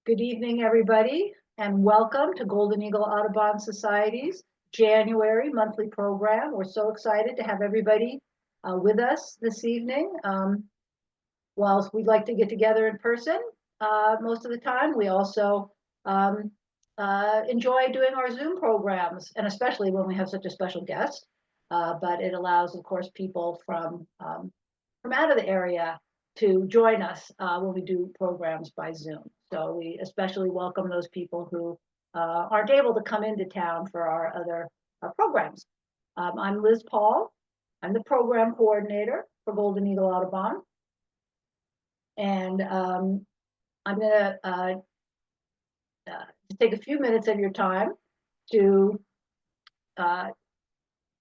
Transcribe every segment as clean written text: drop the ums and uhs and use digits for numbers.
Good evening, everybody, and welcome to Golden Eagle Audubon Society's January monthly program. We're so excited to have everybody with us this evening. Whilst we'd like to get together in person most of the time, we also enjoy doing our Zoom programs, and especially when we have such a special guest. But it allows, of course, people from out of the area to join us when we do programs by Zoom. So we especially welcome those people who aren't able to come into town for our other programs. I'm Liz Paul. I'm the program coordinator for Golden Eagle Audubon. And I'm going to take a few minutes of your time to talk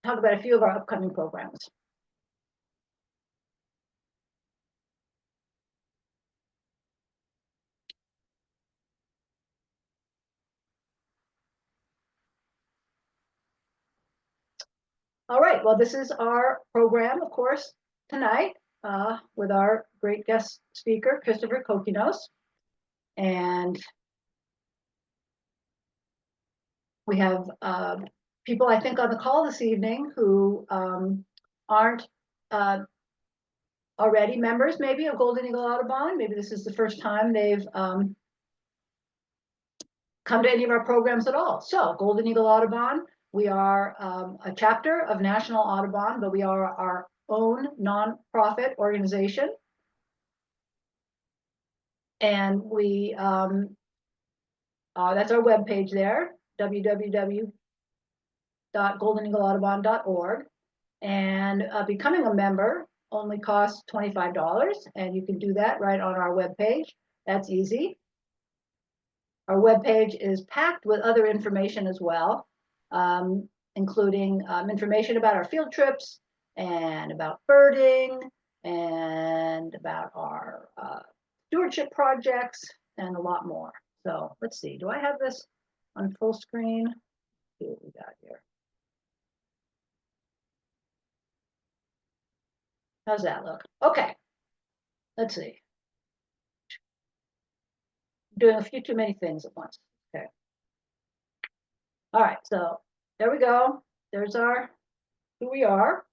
about a few of our upcoming programs. All right, well, this is our program, of course, tonight with our great guest speaker, Christopher Cokinos. And we have people, I think, on the call this evening who aren't already members, maybe, of Golden Eagle Audubon. Maybe this is the first time they've come to any of our programs at all. So, Golden Eagle Audubon, we are a chapter of National Audubon, but we are our own nonprofit organization. And we, that's our webpage there, www.goldeneagleaudubon.org. And becoming a member only costs $25, and you can do that right on our webpage. That's easy. Our webpage is packed with other information as well, including information about our field trips and about birding and about our stewardship projects and a lot more. So let's see, do I have this on full screen? Let's see what we got here. How's that look? Okay, let's see. Doing a few too many things at once. Okay. All right, so there we go. There's our who we are.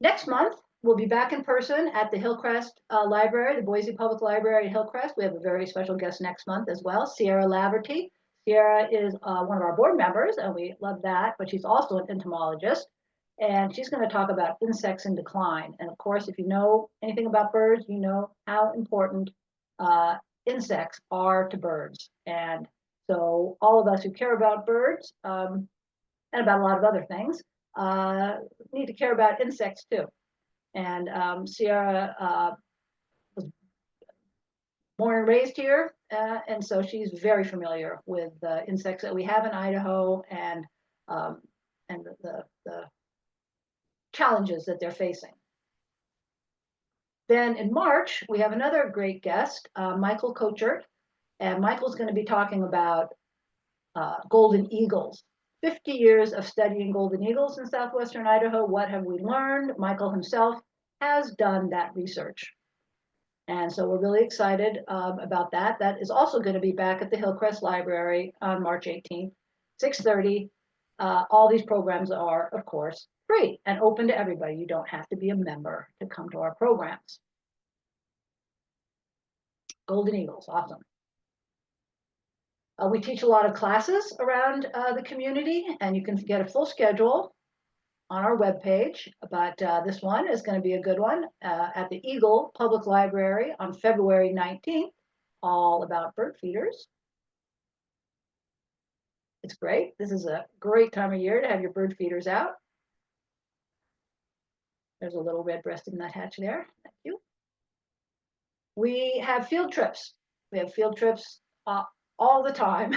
Next month, we'll be back in person at the Hillcrest Library, the Boise Public Library at Hillcrest. We have a very special guest next month as well, Sierra Laverty. Sierra is one of our board members, and we love that, but she's also an entomologist. And she's going to talk about insects in decline. And of course, if you know anything about birds, you know how important insects are to birds. And so all of us who care about birds and about a lot of other things need to care about insects too. And Sierra was born and raised here, and so she's very familiar with the insects that we have in Idaho and the challenges that they're facing. Then in March, we have another great guest, Michael Kochert, and Michael's going to be talking about golden eagles. 50 years of studying golden eagles in southwestern Idaho. What have we learned? Michael himself has done that research. And so we're really excited about that. That is also going to be back at the Hillcrest Library on March 18th, 6:30. All these programs are, of course, free and open to everybody. You don't have to be a member to come to our programs. Golden eagles, awesome. We teach a lot of classes around the community, and you can get a full schedule on our webpage. But this one is going to be a good one at the Eagle Public Library on February 19th, all about bird feeders. It's great. This is a great time of year to have your bird feeders out. There's a little red-breasted nuthatch there. Thank you. We have field trips. We have field trips all the time.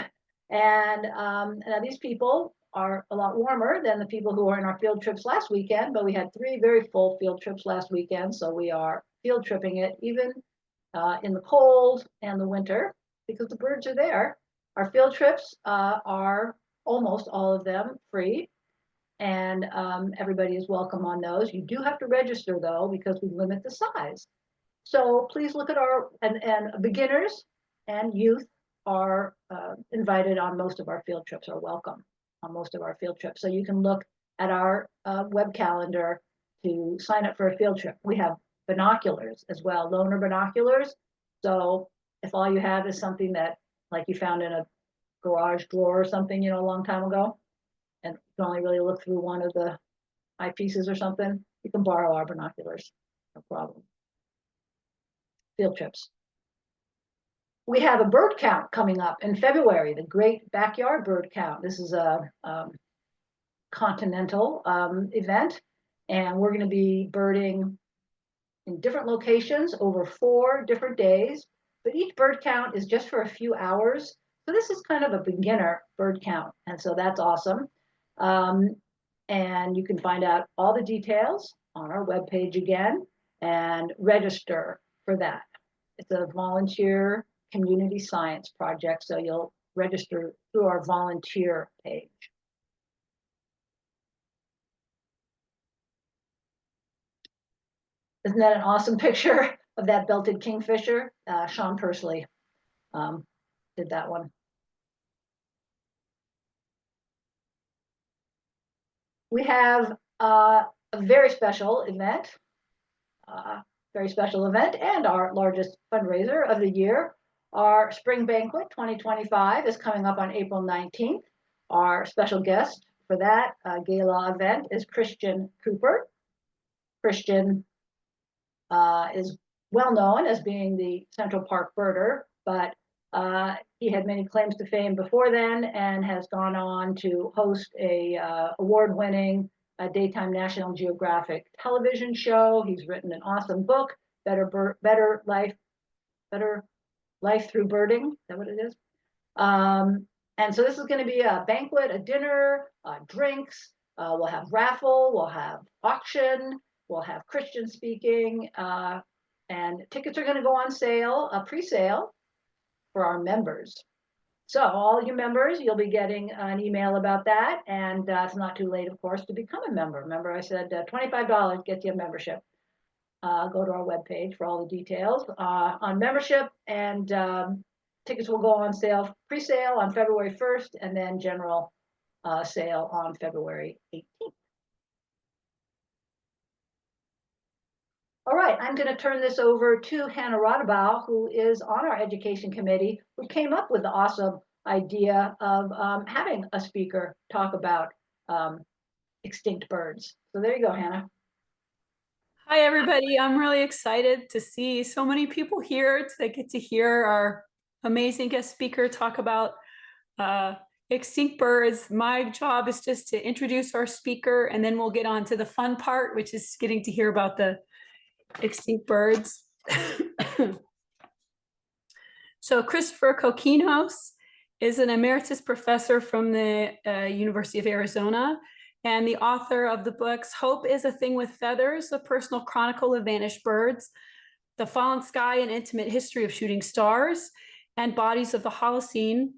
And now these people are a lot warmer than the people who were in our field trips last weekend, but we had 3 very full field trips last weekend. So we are field tripping it even in the cold and the winter because the birds are there. Our field trips are almost all of them free, and everybody is welcome on those. You do have to register though, because we limit the size. So please look at our, and beginners and youth are invited on most of our field trips, or welcome on most of our field trips. So you can look at our web calendar to sign up for a field trip. We have binoculars as well, loaner binoculars. So if all you have is something that, like, you found in a garage drawer or something, you know, a long time ago, and you can only really look through one of the eyepieces or something, you can borrow our binoculars, no problem. Field trips. We have a bird count coming up in February, the Great Backyard Bird Count. This is a continental event, and we're going to be birding in different locations over 4 different days, but each bird count is just for a few hours. So this is kind of a beginner bird count, and so that's awesome. And you can find out all the details on our webpage again and register for that. It's a volunteer community science project, so you'll register through our volunteer page. Isn't that an awesome picture of that belted kingfisher? Sean Persley did that one. We have a very special event, and our largest fundraiser of the year. Our Spring Banquet 2025 is coming up on April 19th. Our special guest for that gala event is Christian Cooper. Christian is well known as being the Central Park birder, but he had many claims to fame before then and has gone on to host a award-winning daytime National Geographic television show. He's written an awesome book, Better Life Through Birding. Is that what it is? And so this is going to be a banquet, a dinner, drinks. We'll have raffle, we'll have auction, we'll have Christian speaking, and tickets are going to go on sale, a pre-sale for our members. So all you members, you'll be getting an email about that, and it's not too late, of course, to become a member. Remember, I said $25 gets you a membership. Go to our webpage for all the details on membership, and tickets will go on sale, pre-sale on February 1st, and then general sale on February 18th. All right, I'm going to turn this over to Hannah Rodabow, who is on our education committee, who came up with the awesome idea of having a speaker talk about extinct birds. So there you go, Hannah. Hi, everybody. I'm really excited to see so many people here to get to hear our amazing guest speaker talk about extinct birds. My job is just to introduce our speaker, and then we'll get on to the fun part, which is getting to hear about the extinct birds. So Christopher Cokinos is an emeritus professor from the University of Arizona and the author of the books Hope is a Thing with Feathers, A Personal Chronicle of Vanished Birds, The Fallen Sky, An Intimate History of Shooting Stars, and Bodies of the Holocene.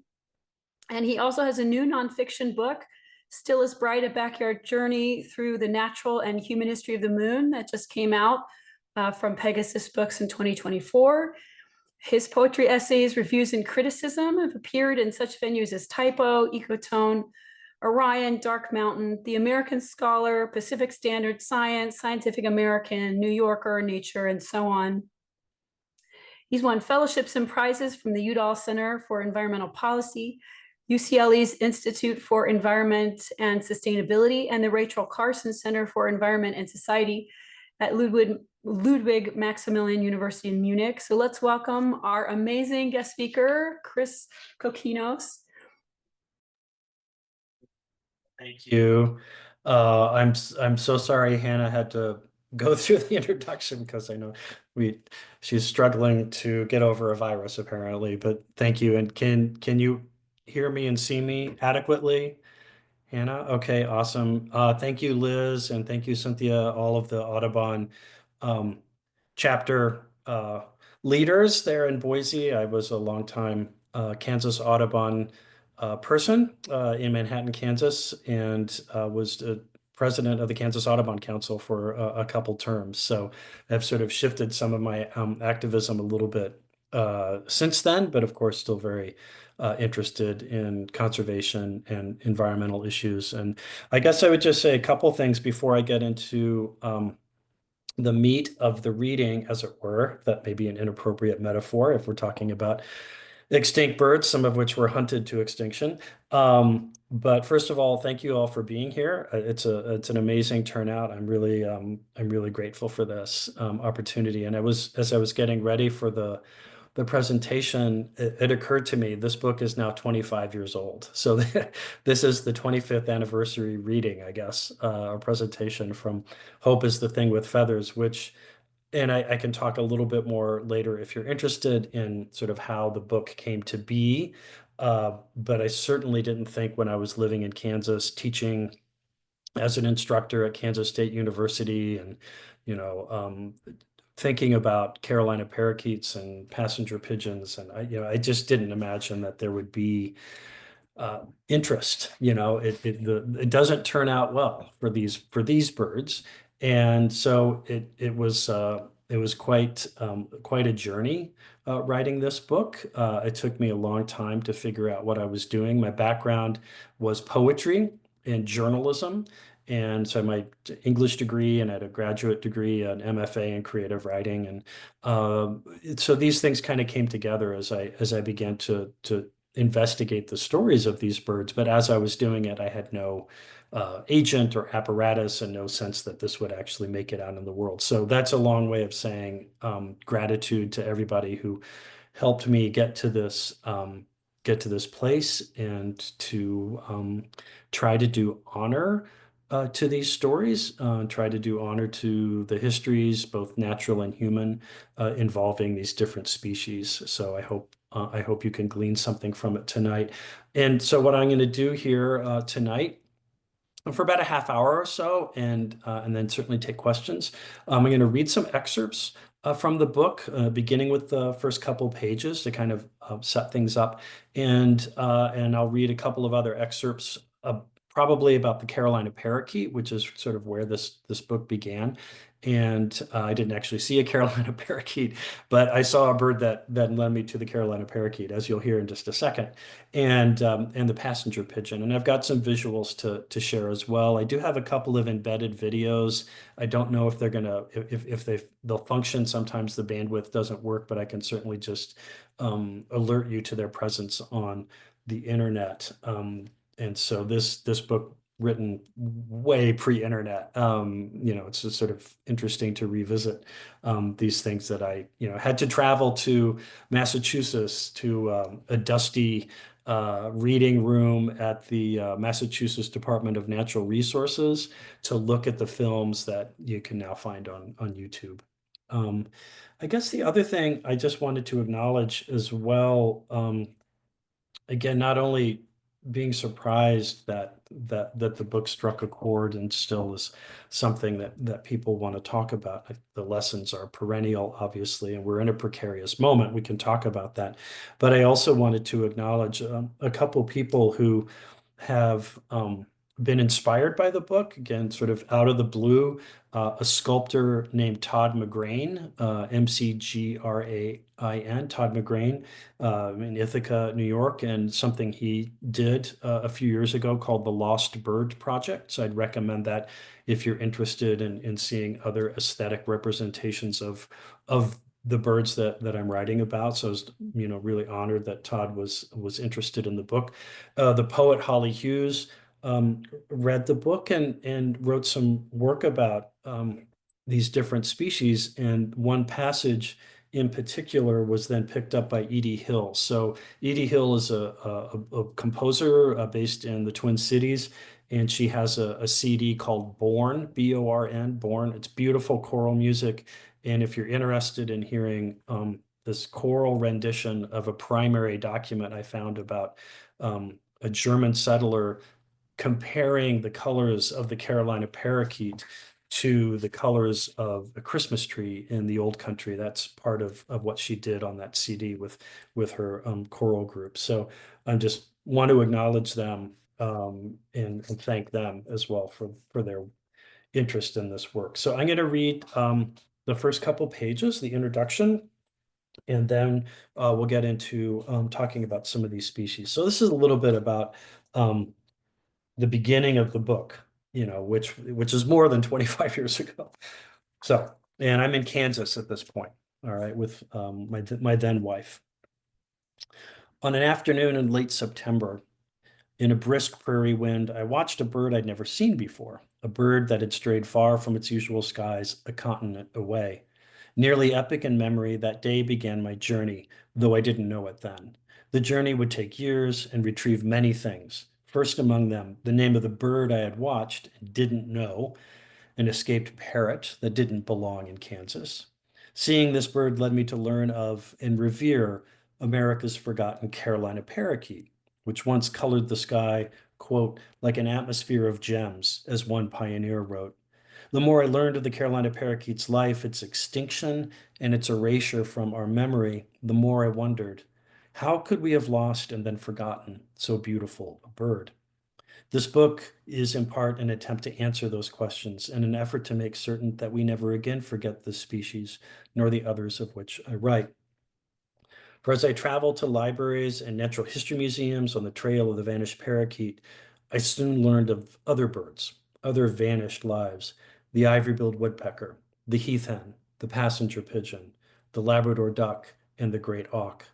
And he also has a new nonfiction book, Still as Bright, A Backyard Journey Through the Natural and Human History of the Moon, that just came out from Pegasus Books in 2024. His poetry essays, reviews, and criticism have appeared in such venues as Typo, Ecotone, Orion, Dark Mountain, The American Scholar, Pacific Standard Science, Scientific American, New Yorker, Nature, and so on. He's won fellowships and prizes from the Udall Center for Environmental Policy, UCLA's Institute for Environment and Sustainability, and the Rachel Carson Center for Environment and Society at Ludwig Maximilian University in Munich. So let's welcome our amazing guest speaker, Chris Cokinos. Thank you. I'm so sorry Hannah had to go through the introduction because I know she's struggling to get over a virus apparently, but thank you. And can you hear me and see me adequately, Hannah? Okay, awesome. Thank you, Liz, and thank you, Cynthia, all of the Audubon chapter leaders there in Boise. I was a longtime Kansas Audubon person in Manhattan, Kansas, and was the president of the Kansas Audubon Council for a couple terms. So I've sort of shifted some of my activism a little bit since then, but of course, still very interested in conservation and environmental issues. And I guess I would just say a couple things before I get into the meat of the reading, as it were. That may be an inappropriate metaphor if we're talking about extinct birds, some of which were hunted to extinction. But first of all, thank you all for being here. It's an amazing turnout. I'm really grateful for this opportunity. And as I was getting ready for the presentation, it occurred to me this book is now 25 years old. So this is the 25th anniversary reading, I guess, or presentation from Hope is the Thing with Feathers, which, and I can talk a little bit more later if you're interested in sort of how the book came to be. But I certainly didn't think when I was living in Kansas, teaching as an instructor at Kansas State University, and you know, thinking about Carolina parakeets and passenger pigeons, and I just didn't imagine that there would be interest. It doesn't turn out well for these birds, and so it was quite a journey writing this book. It took me a long time to figure out what I was doing. My background was poetry and journalism. And so my English degree, and I had a graduate degree, an MFA in creative writing. And so these things kind of came together as I began to investigate the stories of these birds. But as I was doing it, I had no agent or apparatus and no sense that this would actually make it out in the world. So that's a long way of saying gratitude to everybody who helped me get to this place, and to try to do honor to these stories, try to do honor to the histories, both natural and human, involving these different species. So I hope you can glean something from it tonight. And so what I'm going to do here tonight, for about a half hour or so, and then certainly take questions. I'm going to read some excerpts from the book, beginning with the first couple pages to kind of set things up, and I'll read a couple of other excerpts, probably about the Carolina parakeet, which is sort of where this book began. And I didn't actually see a Carolina parakeet, but I saw a bird that led me to the Carolina parakeet, as you'll hear in just a second, and the passenger pigeon. And I've got some visuals to share as well. I do have a couple of embedded videos. I don't know if they're gonna if they'll function. Sometimes the bandwidth doesn't work, but I can certainly just alert you to their presence on the internet. And so this book, written way pre-internet, it's just sort of interesting to revisit these things that I had to travel to Massachusetts, to a dusty reading room at the Massachusetts Department of Natural Resources to look at the films that you can now find on YouTube. I guess the other thing I just wanted to acknowledge as well, again, not only being surprised that the book struck a chord and still is something that people want to talk about. The lessons are perennial, obviously, and we're in a precarious moment. We can talk about that. But I also wanted to acknowledge a couple people who have been inspired by the book, again, sort of out of the blue. A sculptor named Todd McGrain, McGrain, Todd McGrain, in Ithaca, New York, and something he did a few years ago called the Lost Bird Project. So I'd recommend that if you're interested in seeing other aesthetic representations of the birds that I'm writing about. So I was, really honored that Todd was interested in the book. The poet Holly Hughes read the book and wrote some work about these different species. And one passage in particular was then picked up by Edie Hill. So Edie Hill is a composer based in the Twin Cities, and she has a CD called Born, B-O-R-N, Born. It's beautiful choral music. And if you're interested in hearing this choral rendition of a primary document I found about a German settler comparing the colors of the Carolina parakeet to the colors of a Christmas tree in the old country. That's part of what she did on that CD with her choral group. So I just want to acknowledge them and thank them as well for their interest in this work. So I'm going to read the first couple pages, the introduction, And then we'll get into talking about some of these species. So this is a little bit about the beginning of the book, which is more than 25 years ago. So, and I'm in Kansas at this point, all right, with my then wife. On an afternoon in late September, in a brisk prairie wind, I watched a bird I'd never seen before, a bird that had strayed far from its usual skies a continent away. Nearly epic in memory, that day began my journey, though I didn't know it then. The journey would take years and retrieve many things. First among them, the name of the bird I had watched and didn't know, an escaped parrot that didn't belong in Kansas. Seeing this bird led me to learn of and revere America's forgotten Carolina parakeet, which once colored the sky, quote, like an atmosphere of gems, as one pioneer wrote. The more I learned of the Carolina parakeet's life, its extinction, and its erasure from our memory, the more I wondered, how could we have lost and then forgotten so beautiful a bird? This book is in part an attempt to answer those questions and an effort to make certain that we never again forget this species, nor the others of which I write. For as I travel to libraries and natural history museums on the trail of the vanished parakeet, I soon learned of other birds, other vanished lives, the ivory-billed woodpecker, the heath hen, the passenger pigeon, the Labrador duck, and the great auk.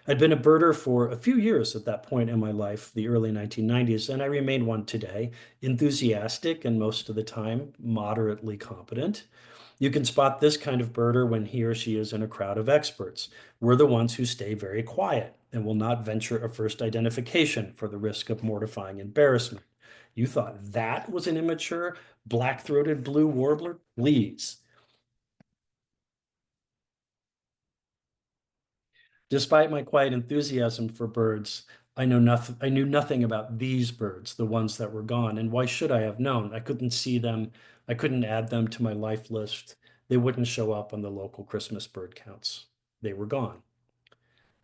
I'd been a birder for a few years at that point in my life, the early 1990s, and I remain one today, enthusiastic and most of the time moderately competent. You can spot this kind of birder when he or she is in a crowd of experts. We're the ones who stay very quiet and will not venture a first identification for the risk of mortifying embarrassment. You thought that was an immature, black-throated blue warbler? Please. Despite my quiet enthusiasm for birds, I knew nothing about these birds, the ones that were gone. And why should I have known? I couldn't see them. I couldn't add them to my life list. They wouldn't show up on the local Christmas bird counts. They were gone.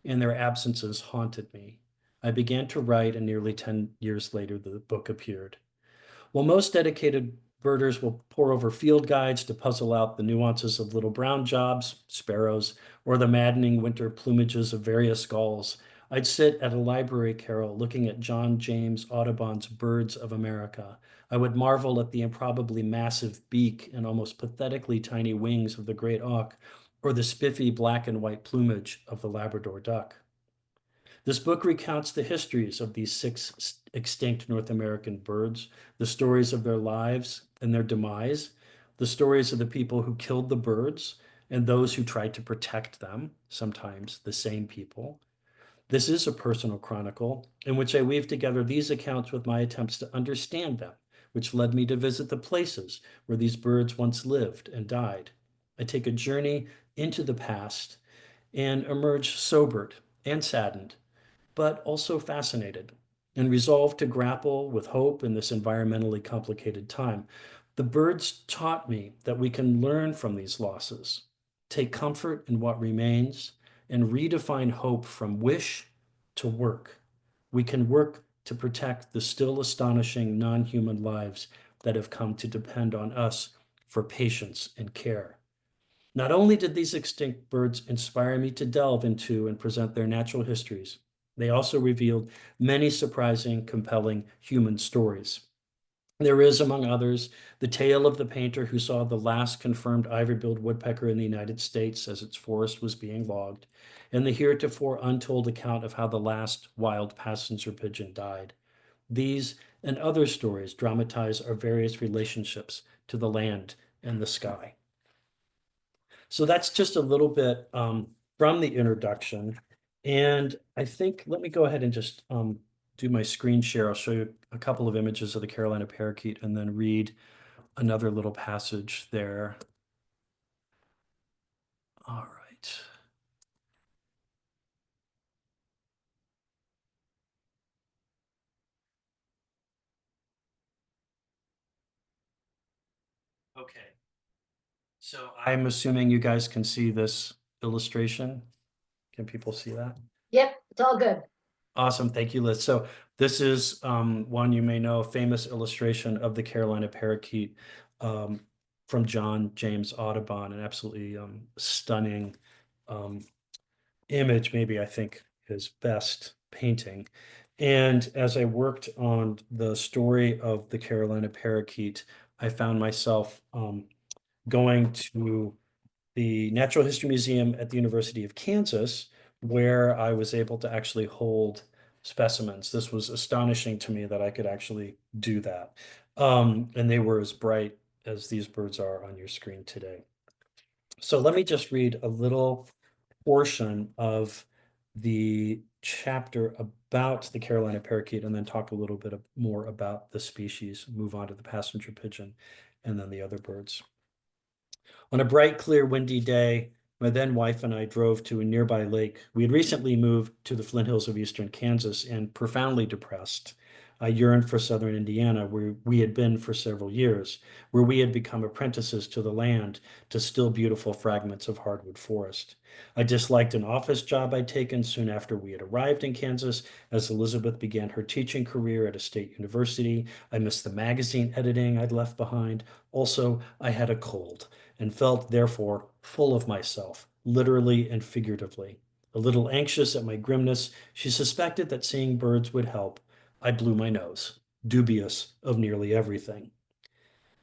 And their absences haunted me. I began to write, and nearly 10 years later, the book appeared. While most dedicated birders will pore over field guides to puzzle out the nuances of little brown jobs, sparrows, or the maddening winter plumages of various gulls, I'd sit at a library carrel looking at John James Audubon's Birds of America. I would marvel at the improbably massive beak and almost pathetically tiny wings of the great auk, or the spiffy black and white plumage of the Labrador duck. This book recounts the histories of these 6 extinct North American birds, the stories of their lives and their demise, the stories of the people who killed the birds and those who tried to protect them, sometimes the same people. This is a personal chronicle in which I weave together these accounts with my attempts to understand them, which led me to visit the places where these birds once lived and died. I take a journey into the past and emerge sobered and saddened, but also fascinated and resolved to grapple with hope in this environmentally complicated time. The birds taught me that we can learn from these losses, take comfort in what remains, and redefine hope from wish to work. We can work to protect the still astonishing non-human lives that have come to depend on us for patience and care. Not only did these extinct birds inspire me to delve into and present their natural histories, they also revealed many surprising, compelling human stories. There is, among others, the tale of the painter who saw the last confirmed ivory-billed woodpecker in the United States as its forest was being logged, and the heretofore untold account of how the last wild passenger pigeon died. These and other stories dramatize our various relationships to the land and the sky. So that's just a little bit from the introduction. And I think, let me go ahead and just do my screen share. I'll show you a couple of images of the Carolina parakeet and then read another little passage there. All right. Okay. So I'm assuming you guys can see this illustration. Can people see that? Yep, it's all good. Awesome. Thank you, Liz. So this is one you may know, famous illustration of the Carolina parakeet from John James Audubon, an absolutely stunning image maybe I think is best painting. And as I worked on the story of the Carolina parakeet, I found myself going to the Natural History Museum at the University of Kansas, where I was able to actually hold specimens. This was astonishing to me that I could actually do that. And they were as bright as these birds are on your screen today. So let me just read a little portion of the chapter about the Carolina parakeet and then talk a little bit more about the species, move on to the passenger pigeon, and then the other birds. On a bright, clear, windy day, my then wife and I drove to a nearby lake. We had recently moved to the Flint Hills of eastern Kansas and profoundly depressed. I yearned for southern Indiana, where we had been for several years, where we had become apprentices to the land, to still beautiful fragments of hardwood forest. I disliked an office job I'd taken soon after we had arrived in Kansas, as Elizabeth began her teaching career at a state university. I missed the magazine editing I'd left behind. Also, I had a cold and felt, therefore, full of myself, literally and figuratively. A little anxious at my grimness, she suspected that seeing birds would help. I blew my nose, dubious of nearly everything.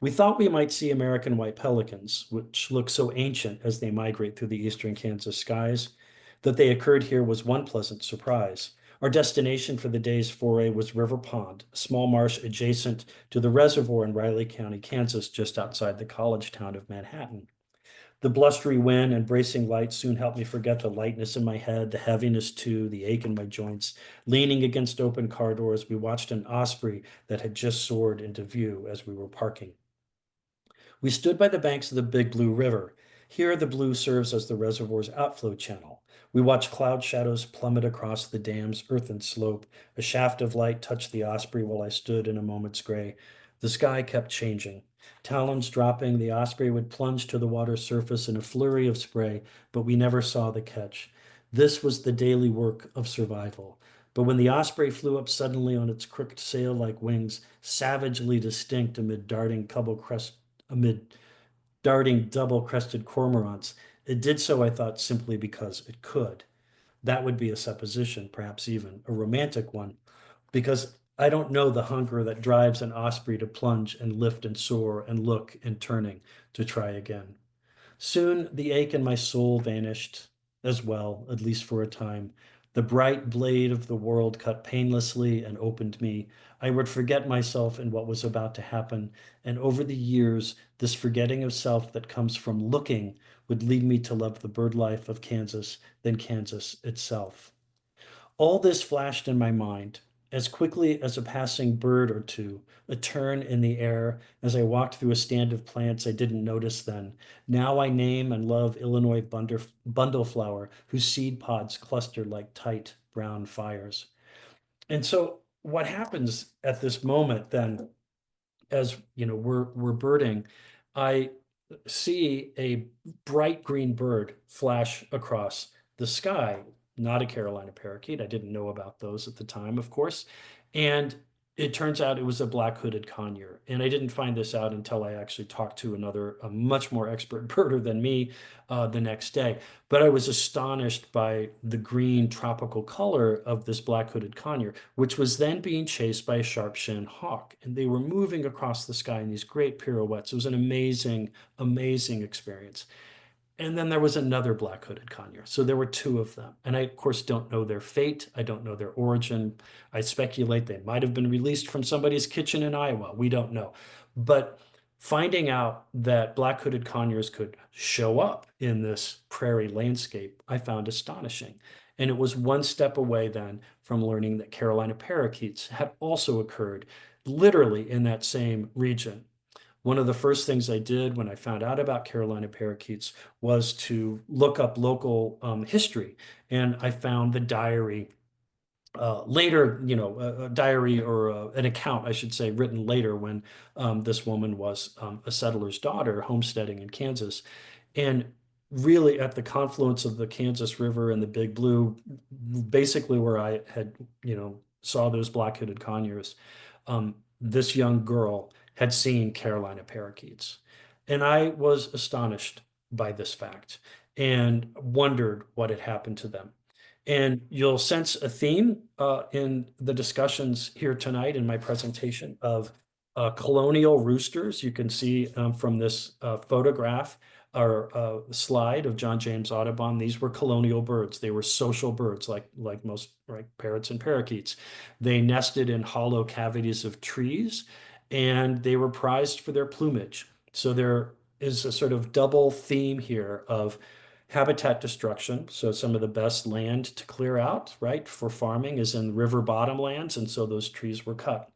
We thought we might see American white pelicans, which look so ancient as they migrate through the eastern Kansas skies. That they occurred here was one pleasant surprise. Our destination for the day's foray was River Pond, a small marsh adjacent to the reservoir in Riley County, Kansas, just outside the college town of Manhattan. The blustery wind and bracing light soon helped me forget the lightness in my head, the heaviness too, the ache in my joints. Leaning against open car doors, we watched an osprey that had just soared into view as we were parking. We stood by the banks of the Big Blue River. Here, the blue serves as the reservoir's outflow channel. We watched cloud shadows plummet across the dam's earthen slope. A shaft of light touched the osprey while I stood in a moment's gray. The sky kept changing. Talons dropping, the osprey would plunge to the water's surface in a flurry of spray, but we never saw the catch. This was the daily work of survival. But when the osprey flew up suddenly on its crooked sail-like wings, savagely distinct amid darting double-crested cormorants, it did so, I thought, simply because it could. That would be a supposition, perhaps even a romantic one, because I don't know the hunger that drives an osprey to plunge and lift and soar and look and turning to try again. Soon the ache in my soul vanished as well, at least for a time. The bright blade of the world cut painlessly and opened me. I would forget myself in what was about to happen, and over the years, this forgetting of self that comes from looking would lead me to love the bird life of Kansas, then Kansas itself. All this flashed in my mind as quickly as a passing bird or two, a turn in the air as I walked through a stand of plants I didn't notice then. Now I name and love Illinois bundleflower, whose seed pods cluster like tight brown fires. And so what happens at this moment then, as you know, we're birding, I see a bright green bird flash across the sky, not a Carolina parakeet. I didn't know about those at the time, of course. And it turns out it was a black-hooded conure. And I didn't find this out until I actually talked to a much more expert birder than me the next day. But I was astonished by the green tropical color of this black-hooded conure, which was then being chased by a sharp-shinned hawk. And they were moving across the sky in these great pirouettes. It was an amazing, amazing experience. And then there was another black-hooded conure. So there were two of them. And I, of course, don't know their fate. I don't know their origin. I speculate they might have been released from somebody's kitchen in Iowa. We don't know. But finding out that black-hooded conures could show up in this prairie landscape, I found astonishing. And it was one step away then from learning that Carolina parakeets had also occurred literally in that same region. One of the first things I did when I found out about Carolina parakeets was to look up local history. And I found the diary later, a diary or an account, I should say, written later when this woman was a settler's daughter homesteading in Kansas. And really at the confluence of the Kansas River and the Big Blue, basically where I had, saw those black-hooded conures, this young girl had seen Carolina parakeets. And I was astonished by this fact. and wondered what had happened to them. And you'll sense a theme in the discussions here tonight in my presentation of colonial roosters. You can see from this photograph or slide of John James Audubon, these were colonial birds. They were social birds, like most, right, parrots and parakeets. They nested in hollow cavities of trees, and they were prized for their plumage. So there is a sort of double theme here of habitat destruction. So some of the best land to clear out, right, for farming is in river bottom lands, and so those trees were cut.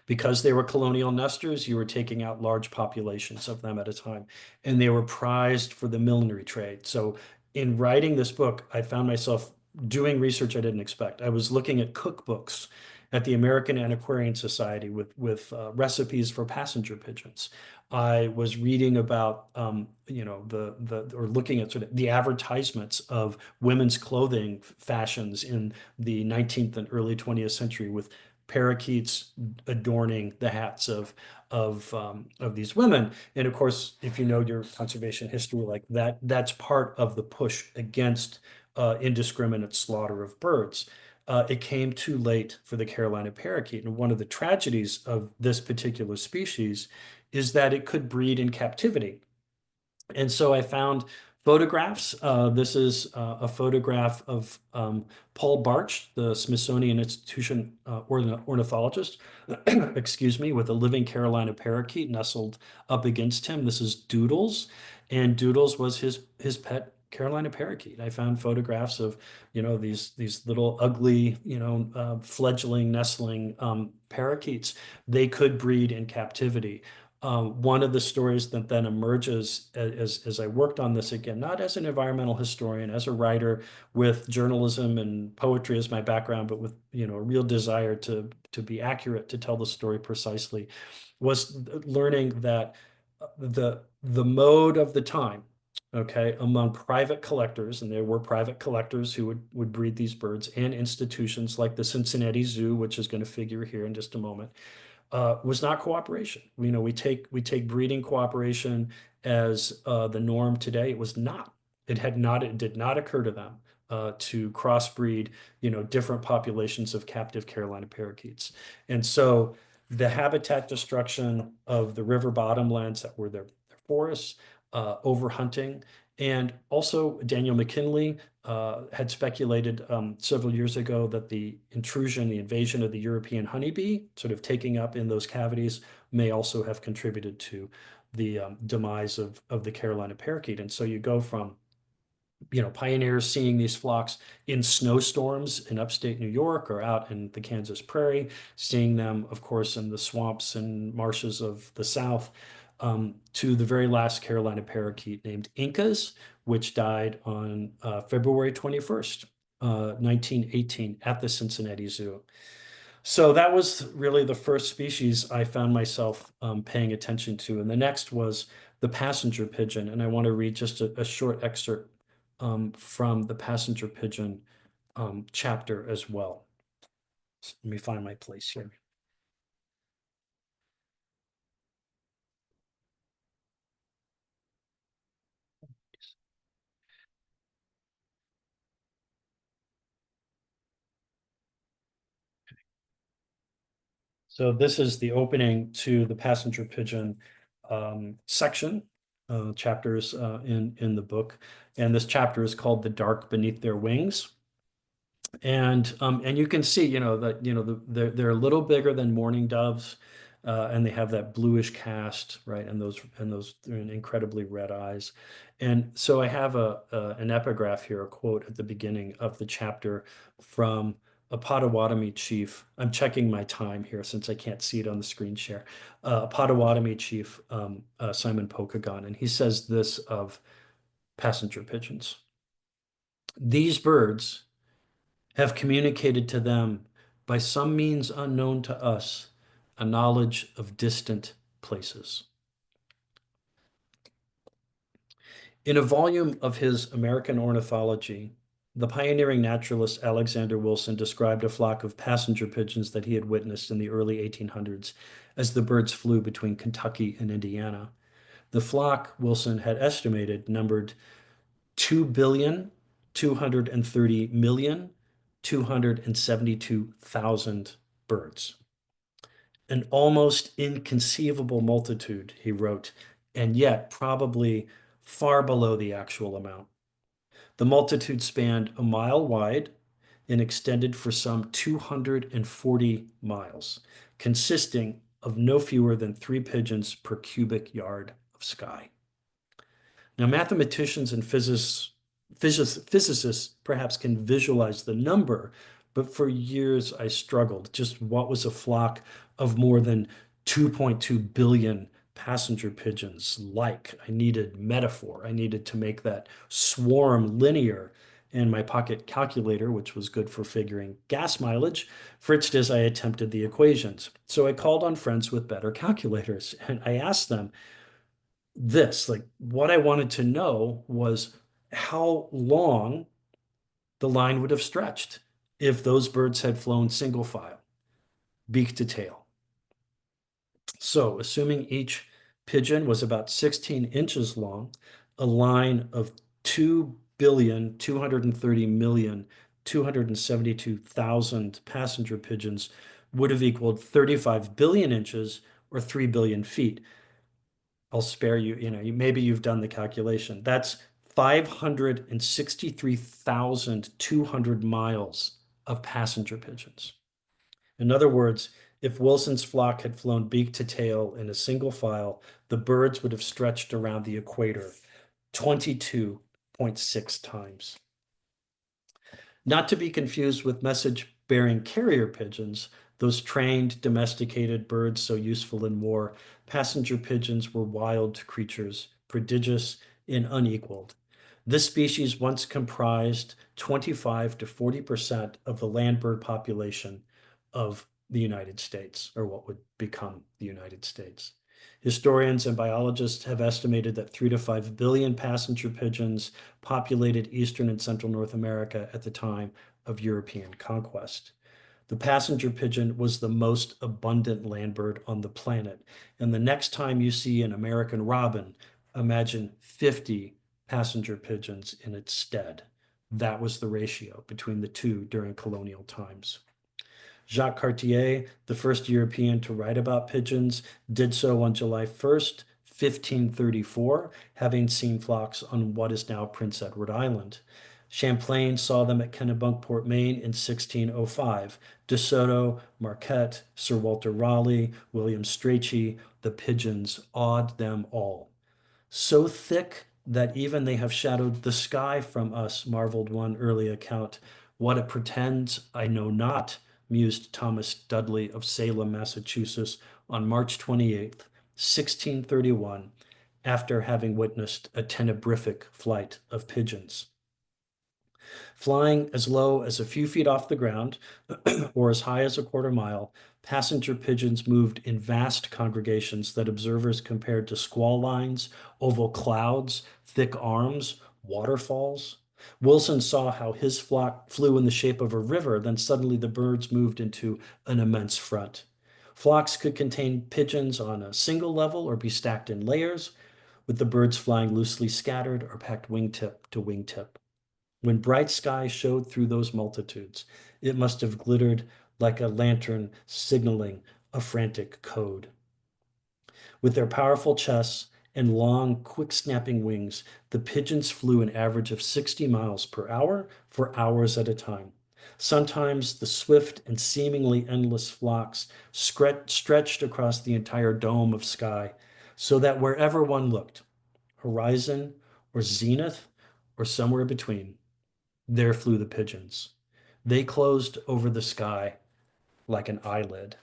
Because they were colonial nesters, you were taking out large populations of them at a time, and they were prized for the millinery trade. So in writing this book, I found myself doing research I didn't expect. I was looking at cookbooks at the American Antiquarian Society with recipes for passenger pigeons. I was reading about or looking at sort of the advertisements of women's clothing fashions in the 19th and early 20th century with parakeets adorning the hats of these women. And of course, if you know your conservation history like that, that's part of the push against indiscriminate slaughter of birds. It came too late for the Carolina parakeet. And one of the tragedies of this particular species is that it could breed in captivity. And so I found photographs. This is a photograph of Paul Barch, the Smithsonian Institution ornithologist, excuse me, with a living Carolina parakeet nestled up against him. This is Doodles, and Doodles was his pet Carolina parakeet. I found photographs of, these little ugly, fledgling nestling parakeets. They could breed in captivity. One of the stories that then emerges as I worked on this again, not as an environmental historian, as a writer with journalism and poetry as my background, but with a real desire to be accurate, to tell the story precisely, was learning that the mode of the time, okay, among private collectors, and there were private collectors who would breed these birds, and institutions like the Cincinnati Zoo, which is going to figure here in just a moment, was not cooperation. We take breeding cooperation as the norm today. It was not. It did not occur to them to crossbreed, different populations of captive Carolina parakeets. And so the habitat destruction of the river bottomlands that were their forests, overhunting, and also Daniel McKinley had speculated several years ago that the invasion of the European honeybee, sort of taking up in those cavities, may also have contributed to the demise of the Carolina parakeet. And so you go from pioneers seeing these flocks in snowstorms in upstate New York or out in the Kansas prairie, seeing them, of course, in the swamps and marshes of the South, to the very last Carolina parakeet named Incas, which died on February 21st, 1918 at the Cincinnati Zoo. So that was really the first species I found myself paying attention to. And the next was the passenger pigeon. And I want to read just a short excerpt from the passenger pigeon chapter as well. So let me find my place here. So this is the opening to the passenger pigeon section, chapters in the book. And this chapter is called "The Dark Beneath Their Wings." And you can see, that they're a little bigger than mourning doves, and they have that bluish cast, right? And those incredibly red eyes. And so I have an epigraph here, a quote at the beginning of the chapter from a Potawatomi chief. I'm checking my time here since I can't see it on the screen share. Potawatomi chief Simon Pokagon, and he says this of passenger pigeons: "These birds have communicated to them by some means unknown to us a knowledge of distant places." In a volume of his American Ornithology, the pioneering naturalist Alexander Wilson described a flock of passenger pigeons that he had witnessed in the early 1800s as the birds flew between Kentucky and Indiana. The flock, Wilson had estimated, numbered 2,230,272,000 birds. An almost inconceivable multitude, he wrote, and yet probably far below the actual amount. The multitude spanned a mile wide and extended for some 240 miles, consisting of no fewer than 3 pigeons per cubic yard of sky. Now, mathematicians and physicists perhaps can visualize the number, but for years I struggled. Just what was a flock of more than 2.2 billion passenger pigeons like? I needed metaphor. I needed to make that swarm linear. And my pocket calculator, which was good for figuring gas mileage, fritzed as I attempted the equations. So I called on friends with better calculators and I asked them, like what I wanted to know was how long the line would have stretched if those birds had flown single file, beak to tail. So assuming each pigeon was about 16 inches long, a line of 2,230,272,000 passenger pigeons would have equaled 35 billion inches or 3 billion feet. I'll spare you, maybe you've done the calculation. That's 563,200 miles of passenger pigeons. In other words, if Wilson's flock had flown beak to tail in a single file, the birds would have stretched around the equator 22.6 times. Not to be confused with message-bearing carrier pigeons, those trained, domesticated birds so useful in war. Passenger pigeons were wild creatures, prodigious and unequaled. This species once comprised 25 to 40% of the land bird population of the United States, or what would become the United States. Historians and biologists have estimated that 3 to 5 billion passenger pigeons populated eastern and central North America at the time of European conquest. The passenger pigeon was the most abundant land bird on the planet. And the next time you see an American robin, imagine 50 passenger pigeons in its stead. That was the ratio between the two during colonial times. Jacques Cartier, the first European to write about pigeons, did so on July 1st, 1534, having seen flocks on what is now Prince Edward Island. Champlain saw them at Kennebunkport, Maine in 1605. De Soto, Marquette, Sir Walter Raleigh, William Strachey, the pigeons awed them all. So thick that even they have shadowed the sky from us, marveled one early account. What it pretends, I know not, mused Thomas Dudley of Salem, Massachusetts, on March 28th, 1631, after having witnessed a tenebrific flight of pigeons. Flying as low as a few feet off the ground or as high as a quarter mile, passenger pigeons moved in vast congregations that observers compared to squall lines, oval clouds, thick arms, waterfalls. Wilson saw how his flock flew in the shape of a river, then suddenly the birds moved into an immense front. Flocks could contain pigeons on a single level or be stacked in layers, with the birds flying loosely scattered or packed wingtip to wingtip. When bright sky showed through those multitudes, it must have glittered like a lantern signaling a frantic code. With their powerful chests and long, quick-snapping wings, the pigeons flew an average of 60 miles per hour for hours at a time. Sometimes the swift and seemingly endless flocks stretched across the entire dome of sky, so that wherever one looked, horizon or zenith or somewhere between, there flew the pigeons. They closed over the sky like an eyelid.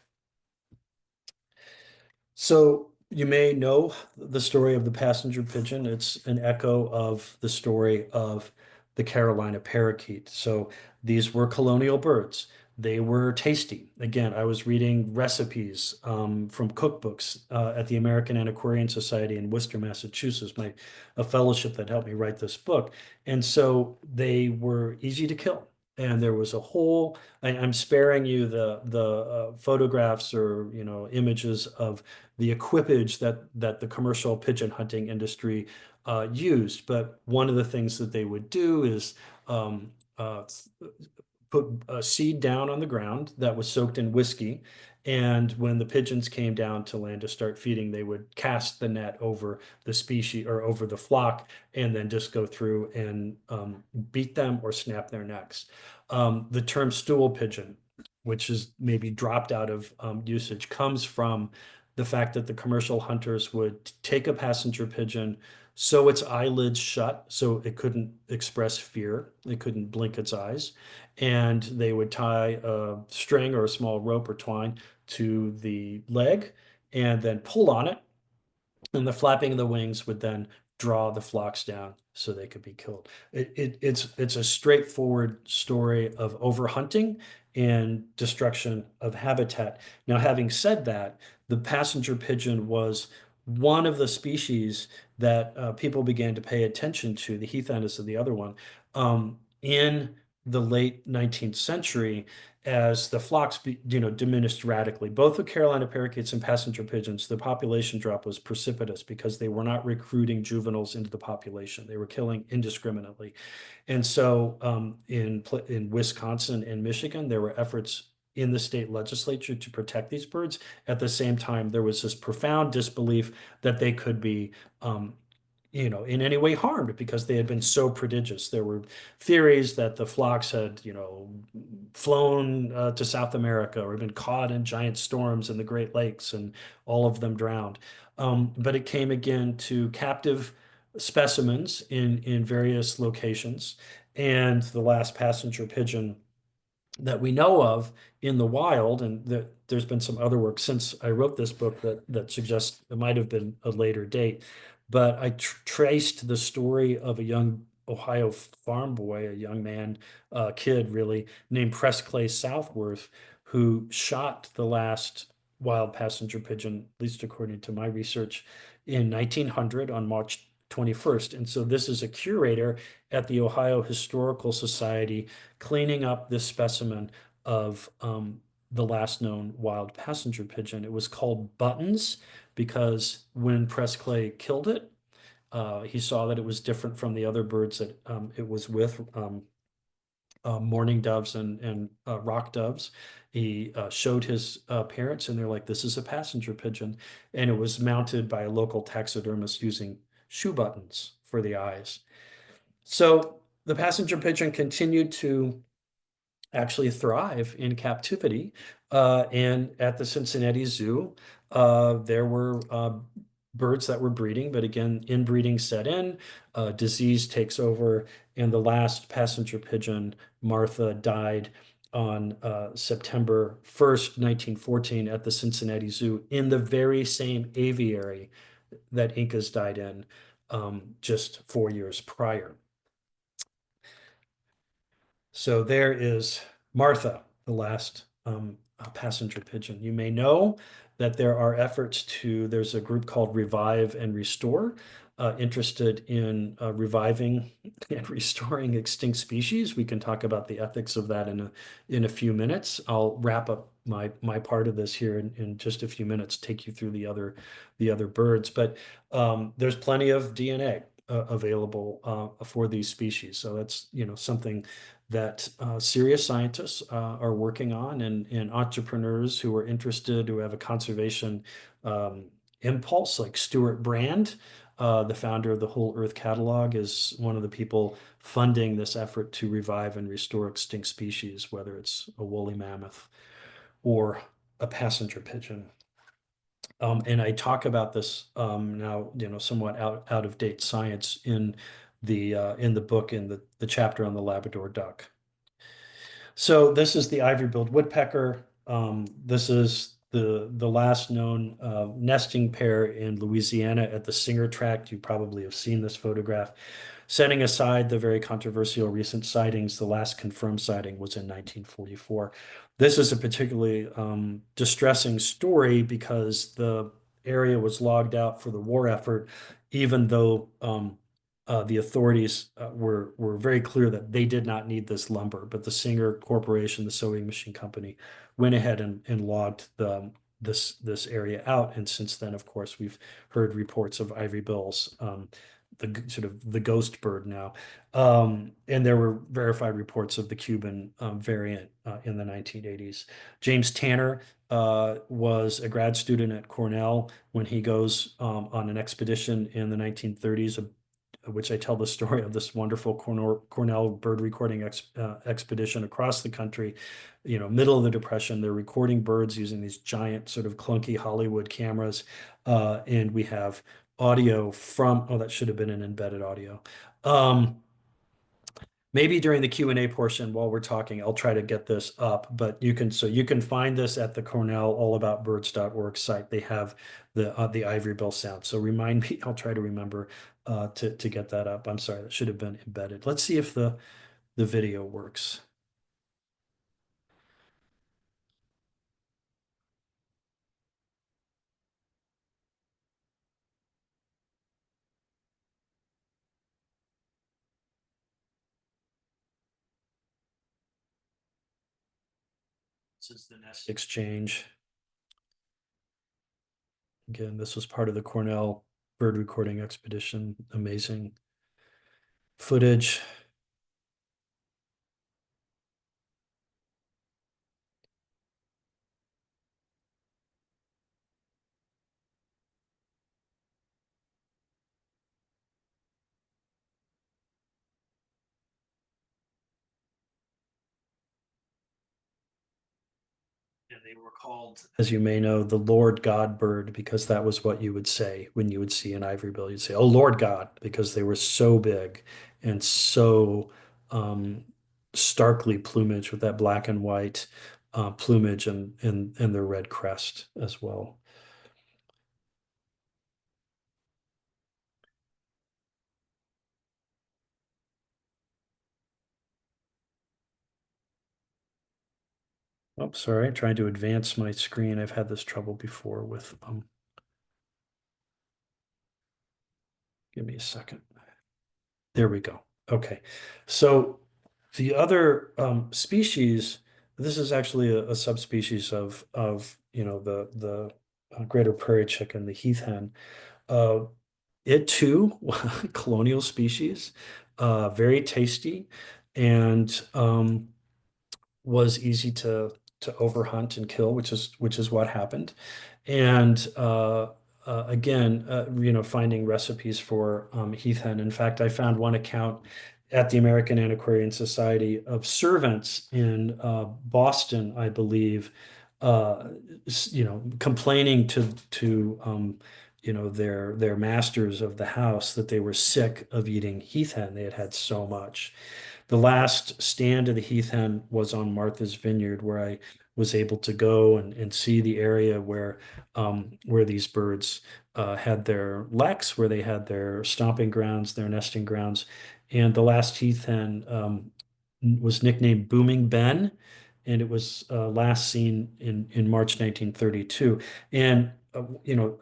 So you may know the story of the passenger pigeon. It's an echo of the story of the Carolina parakeet. So these were colonial birds. They were tasty. Again, I was reading recipes from cookbooks at the American Antiquarian Society in Worcester, Massachusetts, a fellowship that helped me write this book. And so they were easy to kill. And there was a whole, I'm sparing you the photographs or images of the equipage that the commercial pigeon hunting industry used. But one of the things that they would do is put a seed down on the ground that was soaked in whiskey. And when the pigeons came down to land to start feeding, they would cast the net over the species or over the flock and then just go through and beat them or snap their necks. The term stool pigeon, which is maybe dropped out of usage, comes from the fact that the commercial hunters would take a passenger pigeon, sew its eyelids shut so it couldn't express fear, it couldn't blink its eyes, and they would tie a string or a small rope or twine to the leg and then pull on it, and the flapping of the wings would then draw the flocks down so they could be killed. It's a straightforward story of overhunting and destruction of habitat. Now, having said that, the passenger pigeon was one of the species that people began to pay attention to. The heath-ennis is the other one. In the late 19th century, as the flocks diminished radically. Both the Carolina parakeets and passenger pigeons, the population drop was precipitous because they were not recruiting juveniles into the population. They were killing indiscriminately. And so in Wisconsin and Michigan, there were efforts in the state legislature to protect these birds. At the same time, there was this profound disbelief that they could be in any way harmed because they had been so prodigious. There were theories that the flocks had, flown to South America or been caught in giant storms in the Great Lakes and all of them drowned. But it came again to captive specimens in various locations. And the last passenger pigeon that we know of in the wild, and there's been some other work since I wrote this book that suggests it might have been a later date, but I traced the story of a young Ohio farm boy, a young man, kid really, named Clay Southworth, who shot the last wild passenger pigeon, at least according to my research, in 1900 on March 21st. And so this is a curator at the Ohio Historical Society cleaning up this specimen of the last known wild passenger pigeon. It was called Buttons because when Clay killed it, he saw that it was different from the other birds that it was with, mourning doves and rock doves. He showed his parents, and they're like, "This is a passenger pigeon," and it was mounted by a local taxidermist using shoe buttons for the eyes. So the passenger pigeon continued to actually thrive in captivity. And at the Cincinnati Zoo, there were birds that were breeding, but again, inbreeding set in, disease takes over, and the last passenger pigeon, Martha, died on September 1st, 1914 at the Cincinnati Zoo in the very same aviary that Incas died in just 4 years prior. So there is Martha, the last passenger pigeon. You may know that there are efforts there's a group called Revive and Restore, interested in reviving and restoring extinct species. We can talk about the ethics of that in a few minutes. I'll wrap up my part of this here in just a few minutes, take you through the other birds. But there's plenty of DNA available for these species. So that's something that serious scientists are working on, and entrepreneurs who are interested, who have a conservation impulse, like Stuart Brand, the founder of the Whole Earth Catalog, is one of the people funding this effort to revive and restore extinct species, whether it's a woolly mammoth or a passenger pigeon. And I talk about this now, somewhat out of date science in the book, in the chapter on the Labrador duck. So this is the ivory-billed woodpecker. This is the last known nesting pair in Louisiana at the Singer Tract. You probably have seen this photograph. Setting aside the very controversial recent sightings, the last confirmed sighting was in 1944. This is a particularly distressing story because the area was logged out for the war effort, even though the authorities were very clear that they did not need this lumber. But the Singer Corporation, the sewing machine company, went ahead and logged this area out. And since then, of course, we've heard reports of ivory bills sort of the ghost bird now. And there were verified reports of the Cuban variant in the 1980s. James Tanner was a grad student at Cornell when he goes on an expedition in the 1930s, which I tell the story of this wonderful Cornell bird recording expedition across the country, middle of the Depression. They're recording birds using these giant sort of clunky Hollywood cameras. And we have audio from, oh, that should have been an embedded audio. Maybe during the Q&A portion while we're talking, I'll try to get this up, but you can find this at the Cornell allaboutbirds.org site. They have the ivory bill sound. So remind me, I'll try to remember to get that up. I'm sorry, that should have been embedded. Let's see if the video works. This is the nest exchange. Again, this was part of the Cornell bird recording expedition. Amazing footage. And they were called, as you may know, the Lord God bird, because that was what you would say when you would see an ivory bill. You'd say, "Oh, Lord God," because they were so big and so starkly plumage with that black and white plumage and their red crest as well. Oh, sorry, trying to advance my screen. I've had this trouble before with give me a second. There we go. Okay. So the other species, this is actually a subspecies of the greater prairie chicken, the heath hen. Uh, it too, colonial species, very tasty, and was easy to overhunt and kill, which is what happened. And again, finding recipes for heath hen. In fact, I found one account at the American Antiquarian Society of servants in Boston, I believe, complaining to their masters of the house that they were sick of eating heath hen. They had had so much. The last stand of the heath hen was on Martha's Vineyard, where I was able to go and see the area where these birds had their leks, where they had their stomping grounds, their nesting grounds. And the last heath hen was nicknamed Booming Ben, and it was last seen in March 1932. And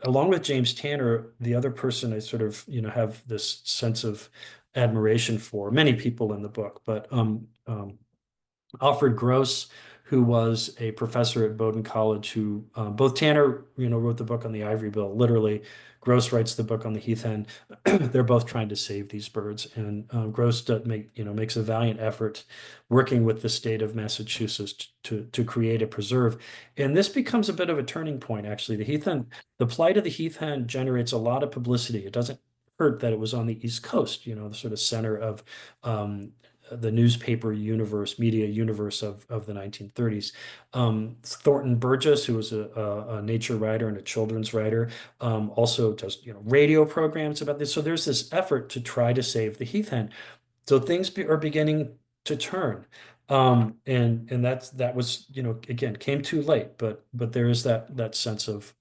along with James Tanner, the other person I sort of have this sense of admiration for, many people in the book, but Alfred Gross, who was a professor at Bowdoin College, who both Tanner, wrote the book on the ivory bill, literally. Gross writes the book on the heath hen. They're both trying to save these birds, and Gross makes a valiant effort working with the state of Massachusetts to create a preserve. And this becomes a bit of a turning point, actually. The plight of the heath hen generates a lot of publicity. It doesn't hurt that it was on the East Coast, the sort of center of the newspaper universe, media universe of the 1930s. Thornton Burgess, who was a nature writer and a children's writer, also does radio programs about this. So there's this effort to try to save the heath hen. So things are beginning to turn. And that was again came too late, but there is that sense of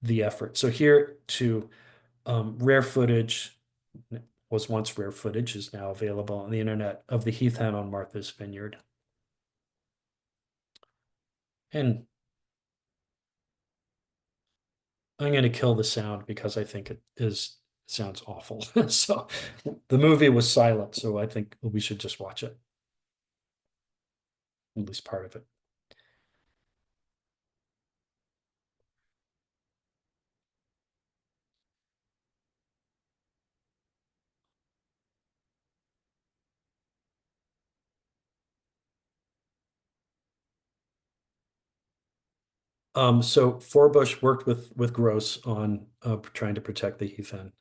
the effort. So here to rare footage. Was once rare footage, is now available on the internet, of the heath hen on Martha's Vineyard. And I'm going to kill the sound because I think sounds awful. So the movie was silent, so I think we should just watch it, at least part of it. So Forbush worked with Gross on trying to protect the heath hen.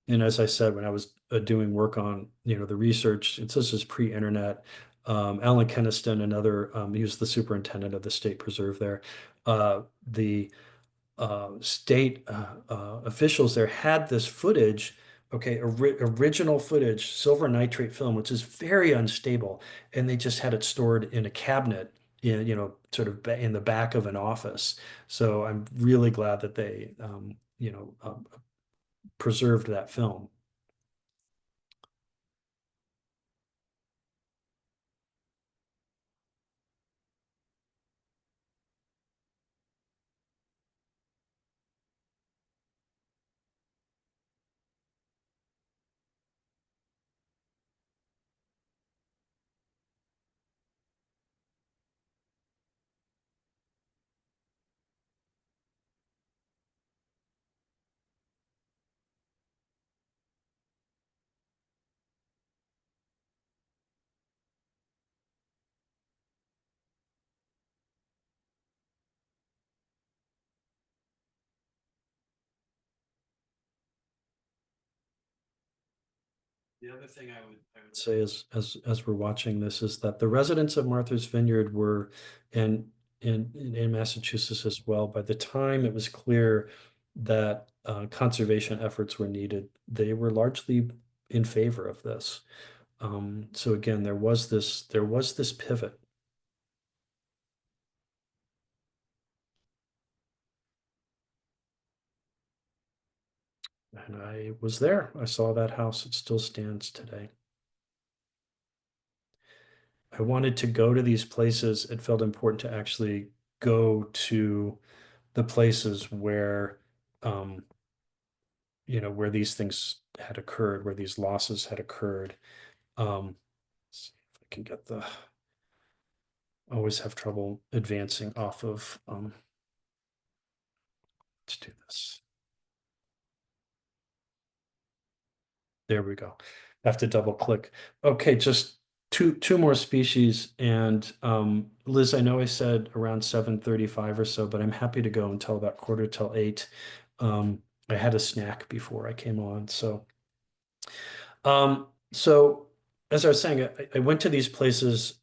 And as I said, when I was doing work on, the research, this is pre-internet. Alan Keniston, another, he was the superintendent of the state preserve there. The state officials there had this footage, okay, original footage, silver nitrate film, which is very unstable, and they just had it stored in a cabinet in, sort of in the back of an office. So I'm really glad that they, preserved that film. The other thing I would say is, as we're watching this, is that the residents of Martha's Vineyard were in Massachusetts as well. By the time it was clear that conservation efforts were needed, they were largely in favor of this. So again, there was this pivot. And I was there. I saw that house. It still stands today. I wanted to go to these places. It felt important to actually go to the places where, um, where these things had occurred, where these losses had occurred. Let's see if I can get always have trouble advancing off of, let's do this. There we go. I have to double click. Okay, just two more species. And Liz, I know I said around 7:35 or so, but I'm happy to go until about 7:45. I had a snack before I came on. So as I was saying, I went to these places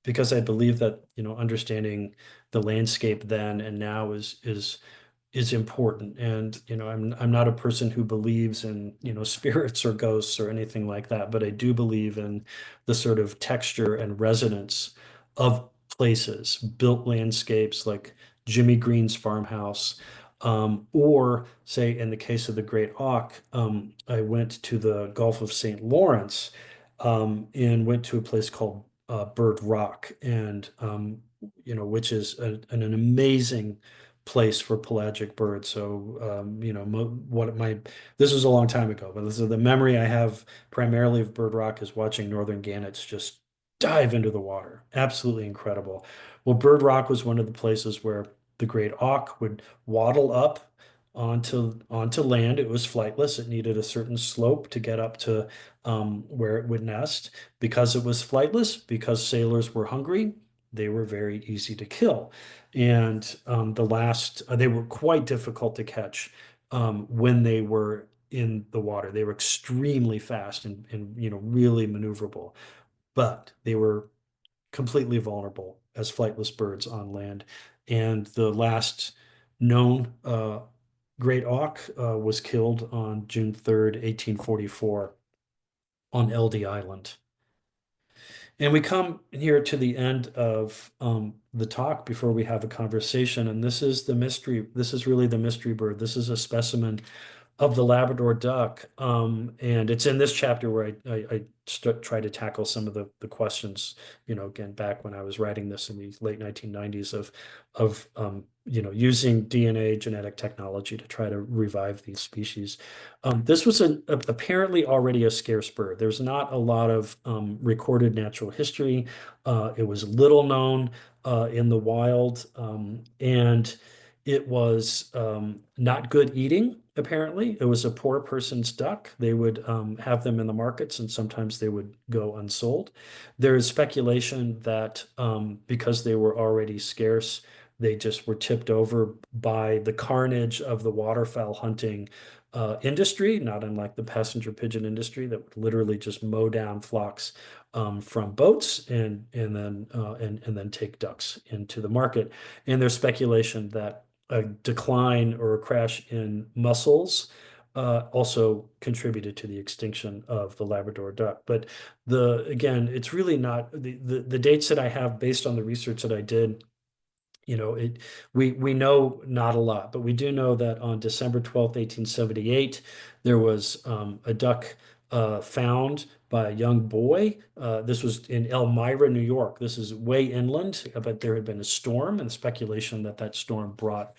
because I believe that, understanding the landscape then and now is important. And, I'm not a person who believes in, spirits or ghosts or anything like that, but I do believe in the sort of texture and resonance of places, built landscapes like Jimmy Green's farmhouse. Or say in the case of the Great Auk, I went to the Gulf of St. Lawrence and went to a place called Bird Rock, and which is an amazing place for pelagic birds. So, this was a long time ago, but this is the memory I have primarily of Bird Rock is watching northern gannets just dive into the water. Absolutely incredible. Well, Bird Rock was one of the places where the great auk would waddle up onto land. It was flightless. It needed a certain slope to get up to where it would nest. Because it was flightless, because sailors were hungry, they were very easy to kill. And they were quite difficult to catch when they were in the water. They were extremely fast and really maneuverable, but they were completely vulnerable as flightless birds on land. And the last known great auk was killed on June 3rd, 1844 on LD Island. And we come here to the end of the talk before we have a conversation. And this is the mystery. This is really the mystery bird. This is a specimen of the Labrador duck. And it's in this chapter where I try to tackle some of the questions, again, back when I was writing this in the late 1990s of using DNA genetic technology to try to revive these species. This was apparently already a scarce bird. There's not a lot of recorded natural history. It was little known in the wild, and it was not good eating. apparently. It was a poor person's duck. They would have them in the markets and sometimes they would go unsold. There is speculation that because they were already scarce, they just were tipped over by the carnage of the waterfowl hunting industry, not unlike the passenger pigeon industry that would literally just mow down flocks from boats and then take ducks into the market. And there's speculation that a decline or a crash in mussels also contributed to the extinction of the Labrador duck. But again, it's really not the dates that I have based on the research that I did. We know not a lot, but we do know that on December 12th, 1878, there was a duck found by a young boy. This was in Elmira, New York. This is way inland, but there had been a storm and speculation that that storm brought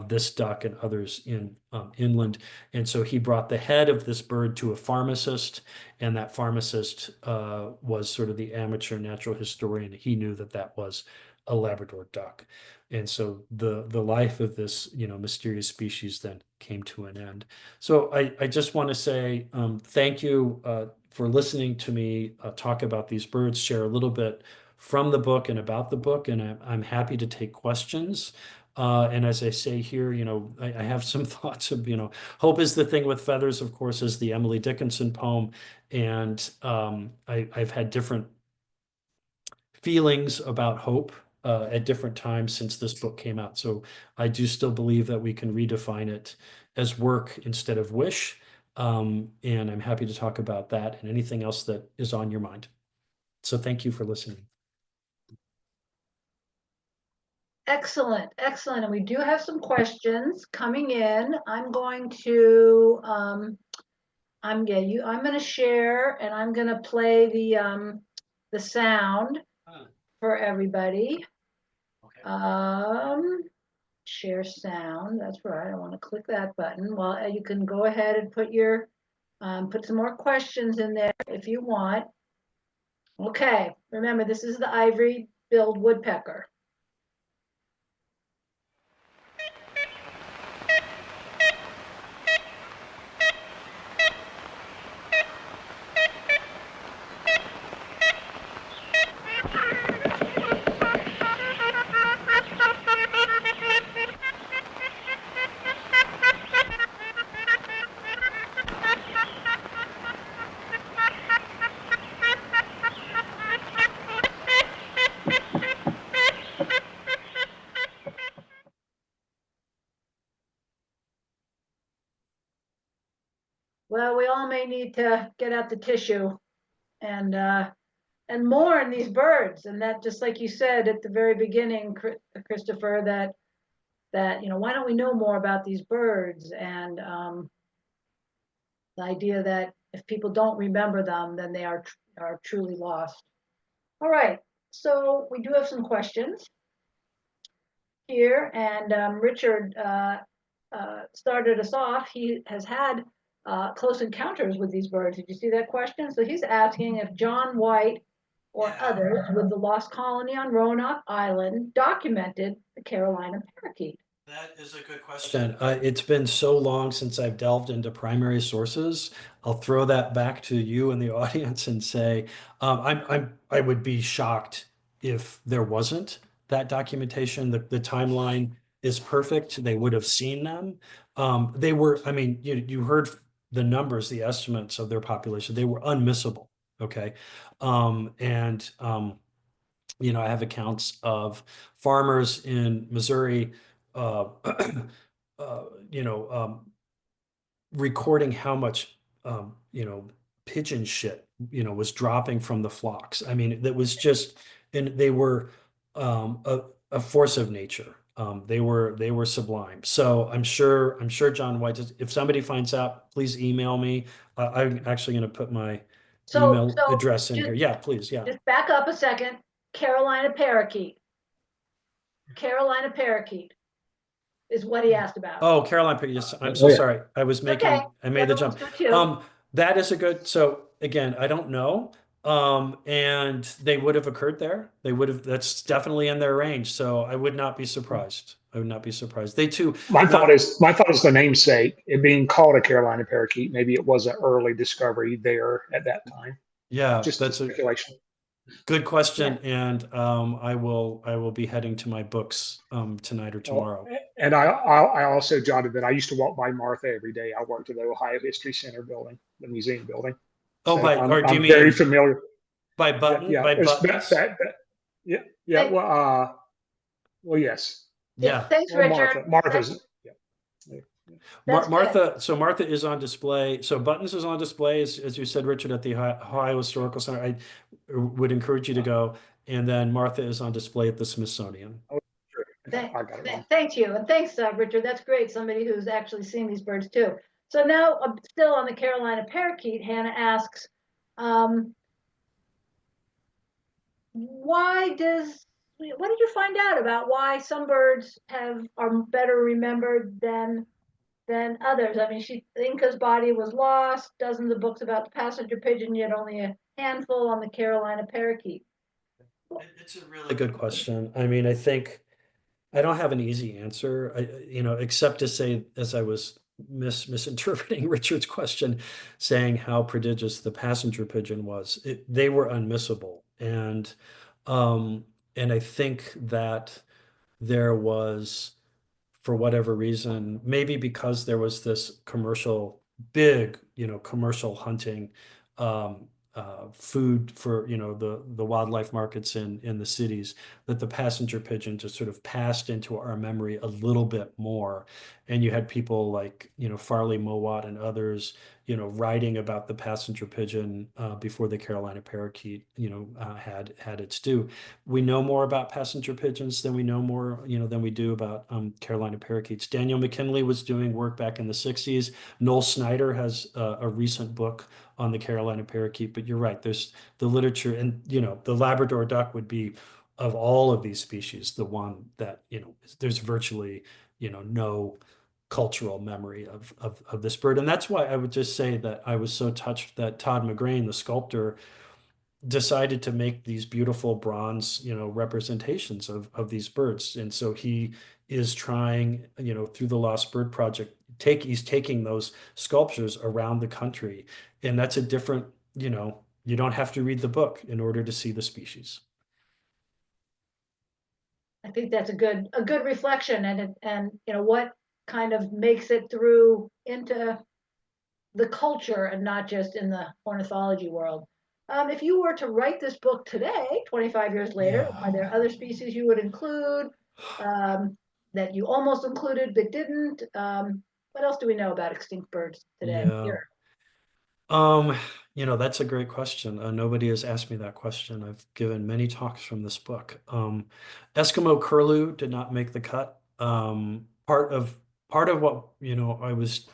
this duck and others inland. And so he brought the head of this bird to a pharmacist, and that pharmacist was sort of the amateur natural historian. He knew that that was a Labrador duck. And so the life of this, mysterious species then came to an end. So I just want to say thank you for listening to me talk about these birds, share a little bit from the book and about the book, and I'm happy to take questions. And as I say here, I have some thoughts of, hope is the thing with feathers, of course, is the Emily Dickinson poem. And I've had different feelings about hope at different times since this book came out. So I do still believe that we can redefine it as work instead of wish. And I'm happy to talk about that and anything else that is on your mind. So thank you for listening. Excellent, excellent. And we do have some questions coming in. I'm going to I'm going to share and I'm going to play the sound for everybody. Okay. Share sound. That's right. I want to click that button. Well, you can go ahead and put some more questions in there if you want. Okay. Remember, this is the ivory-billed woodpecker. Well, we all may need to get out the tissue and mourn these birds. And that, just like you said at the very beginning, Christopher, that why don't we know more about these birds? And the idea that if people don't remember them, then they are truly lost. All right, so we do have some questions here, and Richard started us off. He has had close encounters with these birds. Did you see that question? So he's asking if John White or others with the Lost Colony on Roanoke Island documented the Carolina parakeet. That is a good question. It's been so long since I've delved into primary sources. I'll throw that back to you and the audience and say, I would be shocked if there wasn't that documentation. The timeline is perfect. They would have seen them. They were, I mean, you heard the numbers, the estimates of their population. They were unmissable. Okay. I have accounts of farmers in Missouri uh, uh, you know, recording how much, pigeon shit, was dropping from the flocks. I mean, that was just, and they were a force of nature. They were sublime. So I'm sure John White, if somebody finds out, please email me. I'm actually going to put my email address in here. Yeah, please. Yeah. Just back up a second. Carolina parakeet. Carolina parakeet is what he asked about. Oh, Caroline, yes, I'm so sorry. I made the jump. That is a good, So again, I don't know. And they would have occurred there. They would have, that's definitely in their range. So I would not be surprised. I would not be surprised. They too, not, My thought is the namesake, it being called a Carolina parakeet. Maybe it was an early discovery there at that time. yeah, Just that's a speculation. good question. Yeah. And I will be heading to my books tonight or Well, tomorrow. and I also jotted that I used to walk by Martha every day. I worked at the Ohio History Center building, the museum building. Oh, So or do you I'm very mean familiar. by It's Buttons? yeah, yeah. Thank, Well, yes. yeah, Yeah. thanks, Well, Richard. Martha's, yeah. Yeah. That's good. Martha, so Martha is on display. So Buttons is on display, as you said, Richard, at the Ohio Historical Center. I would encourage you to go. And then Martha is on display at the Smithsonian. Oh, sure. Thank, I got it wrong. thank you. And thanks, Richard. That's great. Somebody who's actually seen these birds too. So now, still on the Carolina parakeet, Hannah asks, what did you find out about why some birds are better remembered than others? I mean, Inca's body was lost, dozens of books about the passenger pigeon, yet only a handful on the Carolina parakeet. It's a really good question. I mean, I think I don't have an easy answer, except to say, as I was misinterpreting Richard's question, saying how prodigious the passenger pigeon was. They were unmissable, um, and I think that there was, for whatever reason, maybe because there was this big, commercial hunting, food for, the wildlife markets in the cities, that the passenger pigeon just sort of passed into our memory a little bit more. And you had people like, Farley Mowat and others, writing about the passenger pigeon before the Carolina parakeet, had its due. We know more about passenger pigeons than we do about Carolina parakeets. Daniel McKinley was doing work back in the 60s. Noel Snyder has a recent book on the Carolina parakeet, but you're right. There's the literature, and the Labrador duck would be, of all of these species, the one that there's virtually no cultural memory of this bird. And that's why I would just say that I was so touched that Todd McGrain, the sculptor, decided to make these beautiful bronze, representations of these birds. And so he is trying, through the Lost Bird Project, he's taking those sculptures around the country. And that's a different, you don't have to read the book in order to see the species. I think that's a good reflection, and what kind of makes it through into the culture and not just in the ornithology world. If you were to write this book today, 25 years later, Yeah. are there other species you would include that you almost included but didn't? What else do we know about extinct birds today? Yeah. Here. That's a great question. Nobody has asked me that question. I've given many talks from this book. Eskimo curlew did not make the cut. Part of what, I was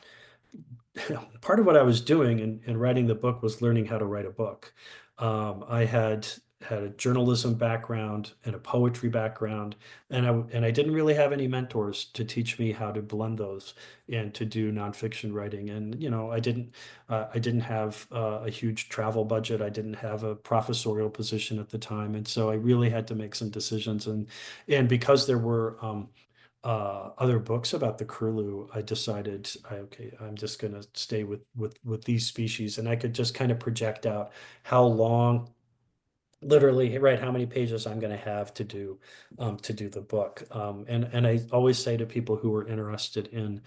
part of what I was doing in writing the book was learning how to write a book. I had a journalism background and a poetry background, and I didn't really have any mentors to teach me how to blend those and to do nonfiction writing. And I didn't have a huge travel budget. I didn't have a professorial position at the time, and so I really had to make some decisions. And because there were other books about the curlew, I decided, okay, I'm just going to stay with these species, and I could just kind of project out how long, literally, right, how many pages I'm going to have to do the book. And I always say to people who are interested in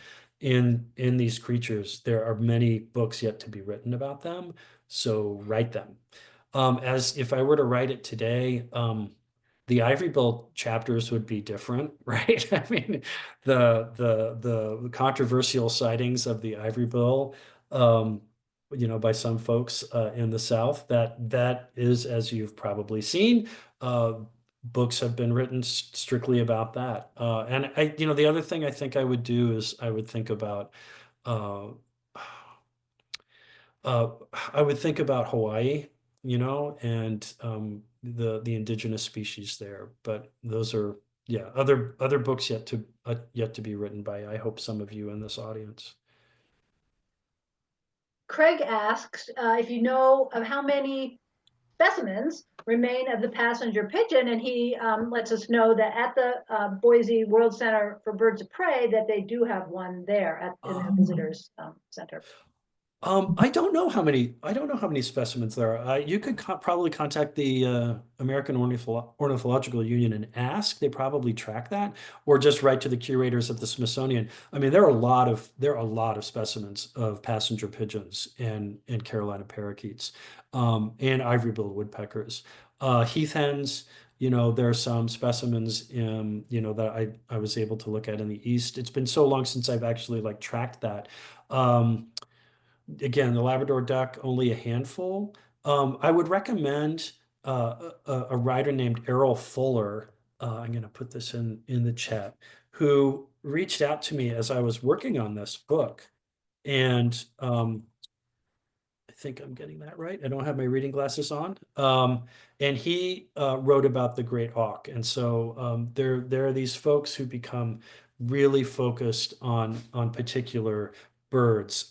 these creatures, there are many books yet to be written about them, so write them. As if I were to write it today, the Ivory Bill chapters would be different, right? I mean, the controversial sightings of the Ivory Bill, by some folks in the South, that is, as you've probably seen, books have been written strictly about that. And the other thing I think I would do is I would think about uh, uh, I would think about Hawaii, and the indigenous species there. But those are, yeah, other books yet to be written by, I hope, some of you in this audience. Craig asks if you know of how many specimens remain of the passenger pigeon, and he lets us know that at the Boise World Center for Birds of Prey that they do have one there in their visitors center. I don't know how many specimens there are. You could probably contact the American Ornithological Union and ask. They probably track that, or just write to the curators at the Smithsonian. I mean, there are a lot of specimens of passenger pigeons and Carolina parakeets, and ivory-billed woodpeckers, heath hens. You know, there are some specimens that I was able to look at in the east. It's been so long since I've actually like tracked that. Again, the Labrador duck, only a handful. I would recommend a writer named Errol Fuller. I'm going to put this in the chat, who reached out to me as I was working on this book. And I think I'm getting that right. I don't have my reading glasses on. And he wrote about the great auk. And so there are these folks who become really focused on particular birds.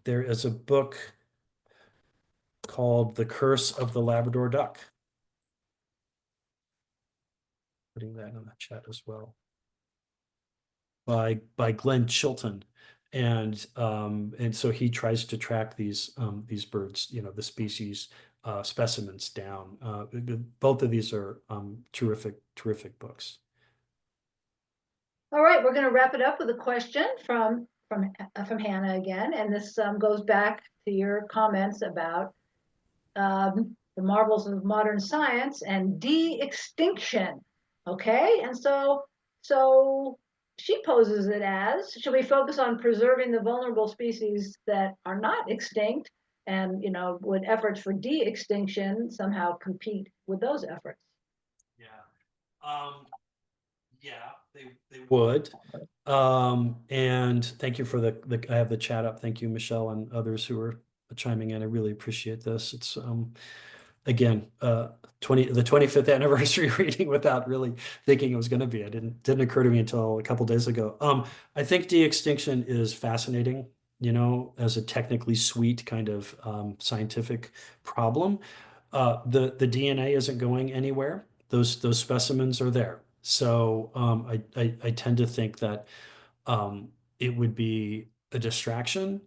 There is a book called The Curse of the Labrador Duck. Putting that in the chat as well. By Glenn Chilton. And so he tries to track these birds, the species specimens down. Both of these are terrific books. All right, we're going to wrap it up with a question from Hannah again, and this goes back to your comments about the marvels of modern science and de-extinction. Okay, and so she poses it as: should we focus on preserving the vulnerable species that are not extinct, and would efforts for de-extinction somehow compete with those efforts? Yeah, they would. And thank you for I have the chat up. Thank you, Michelle, and others who are chiming in. I really appreciate this. It's again, the 25th anniversary reading without really thinking it was going to be. It didn't occur to me until a couple days ago. I think de-extinction is fascinating, as a technically sweet kind of scientific problem. The DNA isn't going anywhere. Those specimens are there. So I tend to think that it would be a distraction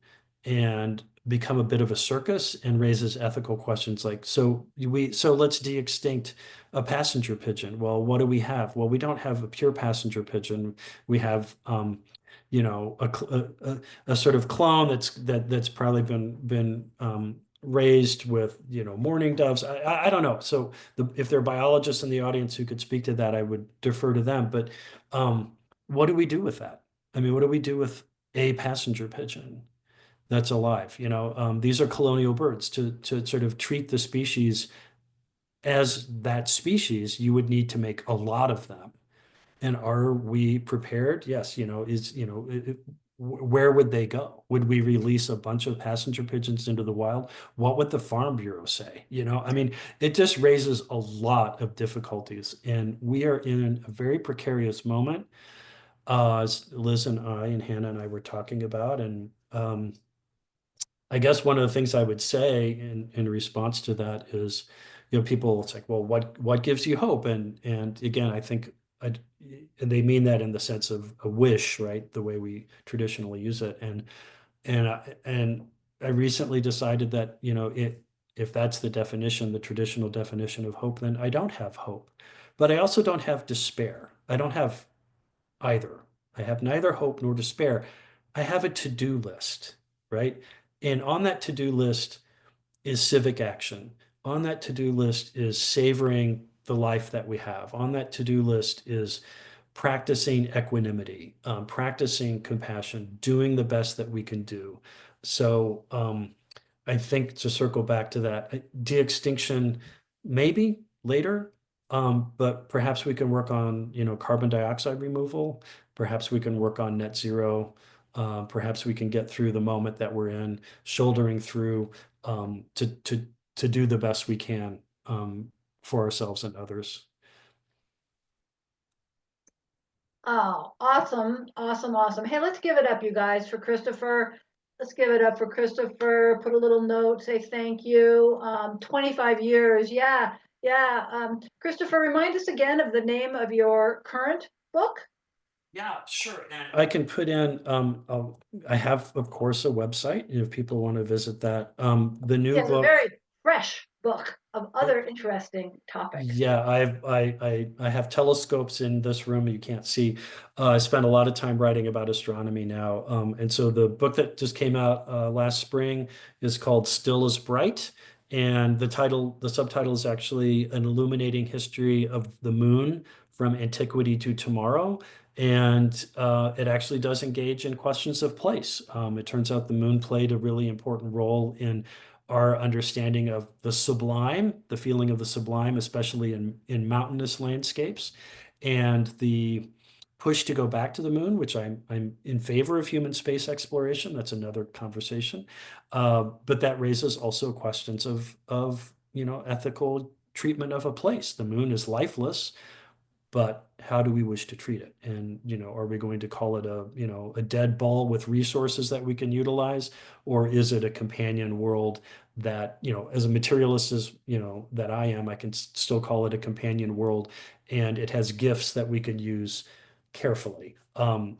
and become a bit of a circus, and raises ethical questions like, so let's de-extinct a passenger pigeon. Well, what do we have? Well, we don't have a pure passenger pigeon. We have a sort of clone that's probably been raised with mourning doves. I don't know. So if there are biologists in the audience who could speak to that, I would defer to them. But what do we do with that? I mean, what do we do with a passenger pigeon that's alive? These are colonial birds. To sort of treat the species as that species, you would need to make a lot of them. And are we prepared? Yes. Where would they go? Would we release a bunch of passenger pigeons into the wild? What would the Farm Bureau say? I mean, it just raises a lot of difficulties, and we are in a very precarious moment. As Liz and I and Hannah and I were talking about, and I guess one of the things I would say in response to that is, people, it's like, well, what gives you hope? And again, I think and they mean that in the sense of a wish, right? The way we traditionally use it. And I recently decided that, if that's the traditional definition of hope, then I don't have hope. But I also don't have despair. I don't have either. I have neither hope nor despair. I have a to-do list, right? And on that to-do list is civic action. On that to-do list is savoring the life that we have. On that to-do list is practicing equanimity, practicing compassion, doing the best that we can do. So I think, to circle back to that, de-extinction maybe later, but perhaps we can work on carbon dioxide removal. Perhaps we can work on net zero. Perhaps we can get through the moment that we're in, shouldering through to do the best we can for ourselves and others. Oh, awesome. Hey, let's give it up, you guys, for Christopher. Let's give it up for Christopher. Put a little note, say thank you. 25 years. Yeah, yeah. Christopher, remind us again of the name of your current book. Yeah, sure. And I can put in, I have, of course, a website if people want to visit that. The new It's a book. very fresh book of other interesting topics. Yeah, I have telescopes in this room you can't see. I spend a lot of time writing about astronomy now. And so the book that just came out last spring is called Still as Bright. And the subtitle is actually An Illuminating History of the Moon from Antiquity to Tomorrow. And it actually does engage in questions of place. It turns out the moon played a really important role in our understanding of the sublime, the feeling of the sublime, especially in mountainous landscapes, and the push to go back to the moon, which I'm in favor of human space exploration. That's another conversation, but that raises also questions of ethical treatment of a place. The moon is lifeless, but how do we wish to treat it? And, are we going to call it a dead ball with resources that we can utilize? Or is it a companion world that, as a materialist that I am, I can still call it a companion world, and it has gifts that we can use carefully.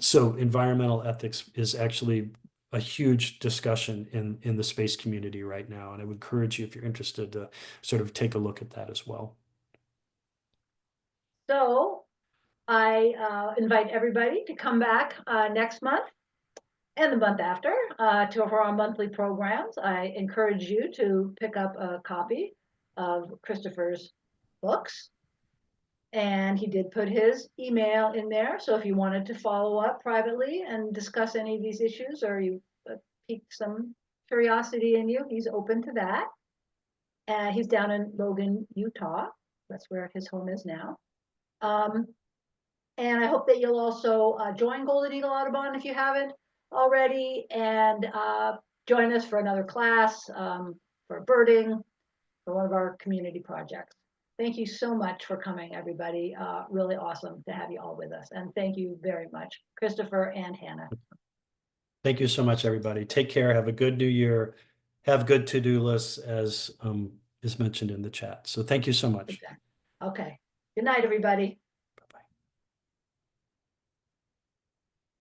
So environmental ethics is actually a huge discussion in the space community right now. And I would encourage you, if you're interested, to sort of take a look at that as well. So I invite everybody to come back next month and the month after to our monthly programs. I encourage you to pick up a copy of Christopher's books. And he did put his email in there. So if you wanted to follow up privately and discuss any of these issues, or you piqued some curiosity in you, he's open to that. He's down in Logan, Utah. That's where his home is now. And I hope that you'll also join Golden Eagle Audubon if you haven't already, and join us for another class, for birding, for one of our community projects. Thank you so much for coming, everybody. Really awesome to have you all with us. And thank you very much, Christopher and Hannah. Thank you so much, everybody. Take care. Have a good new year. Have good to-do lists, as is mentioned in the chat. So thank you so much. Okay. Good night, everybody.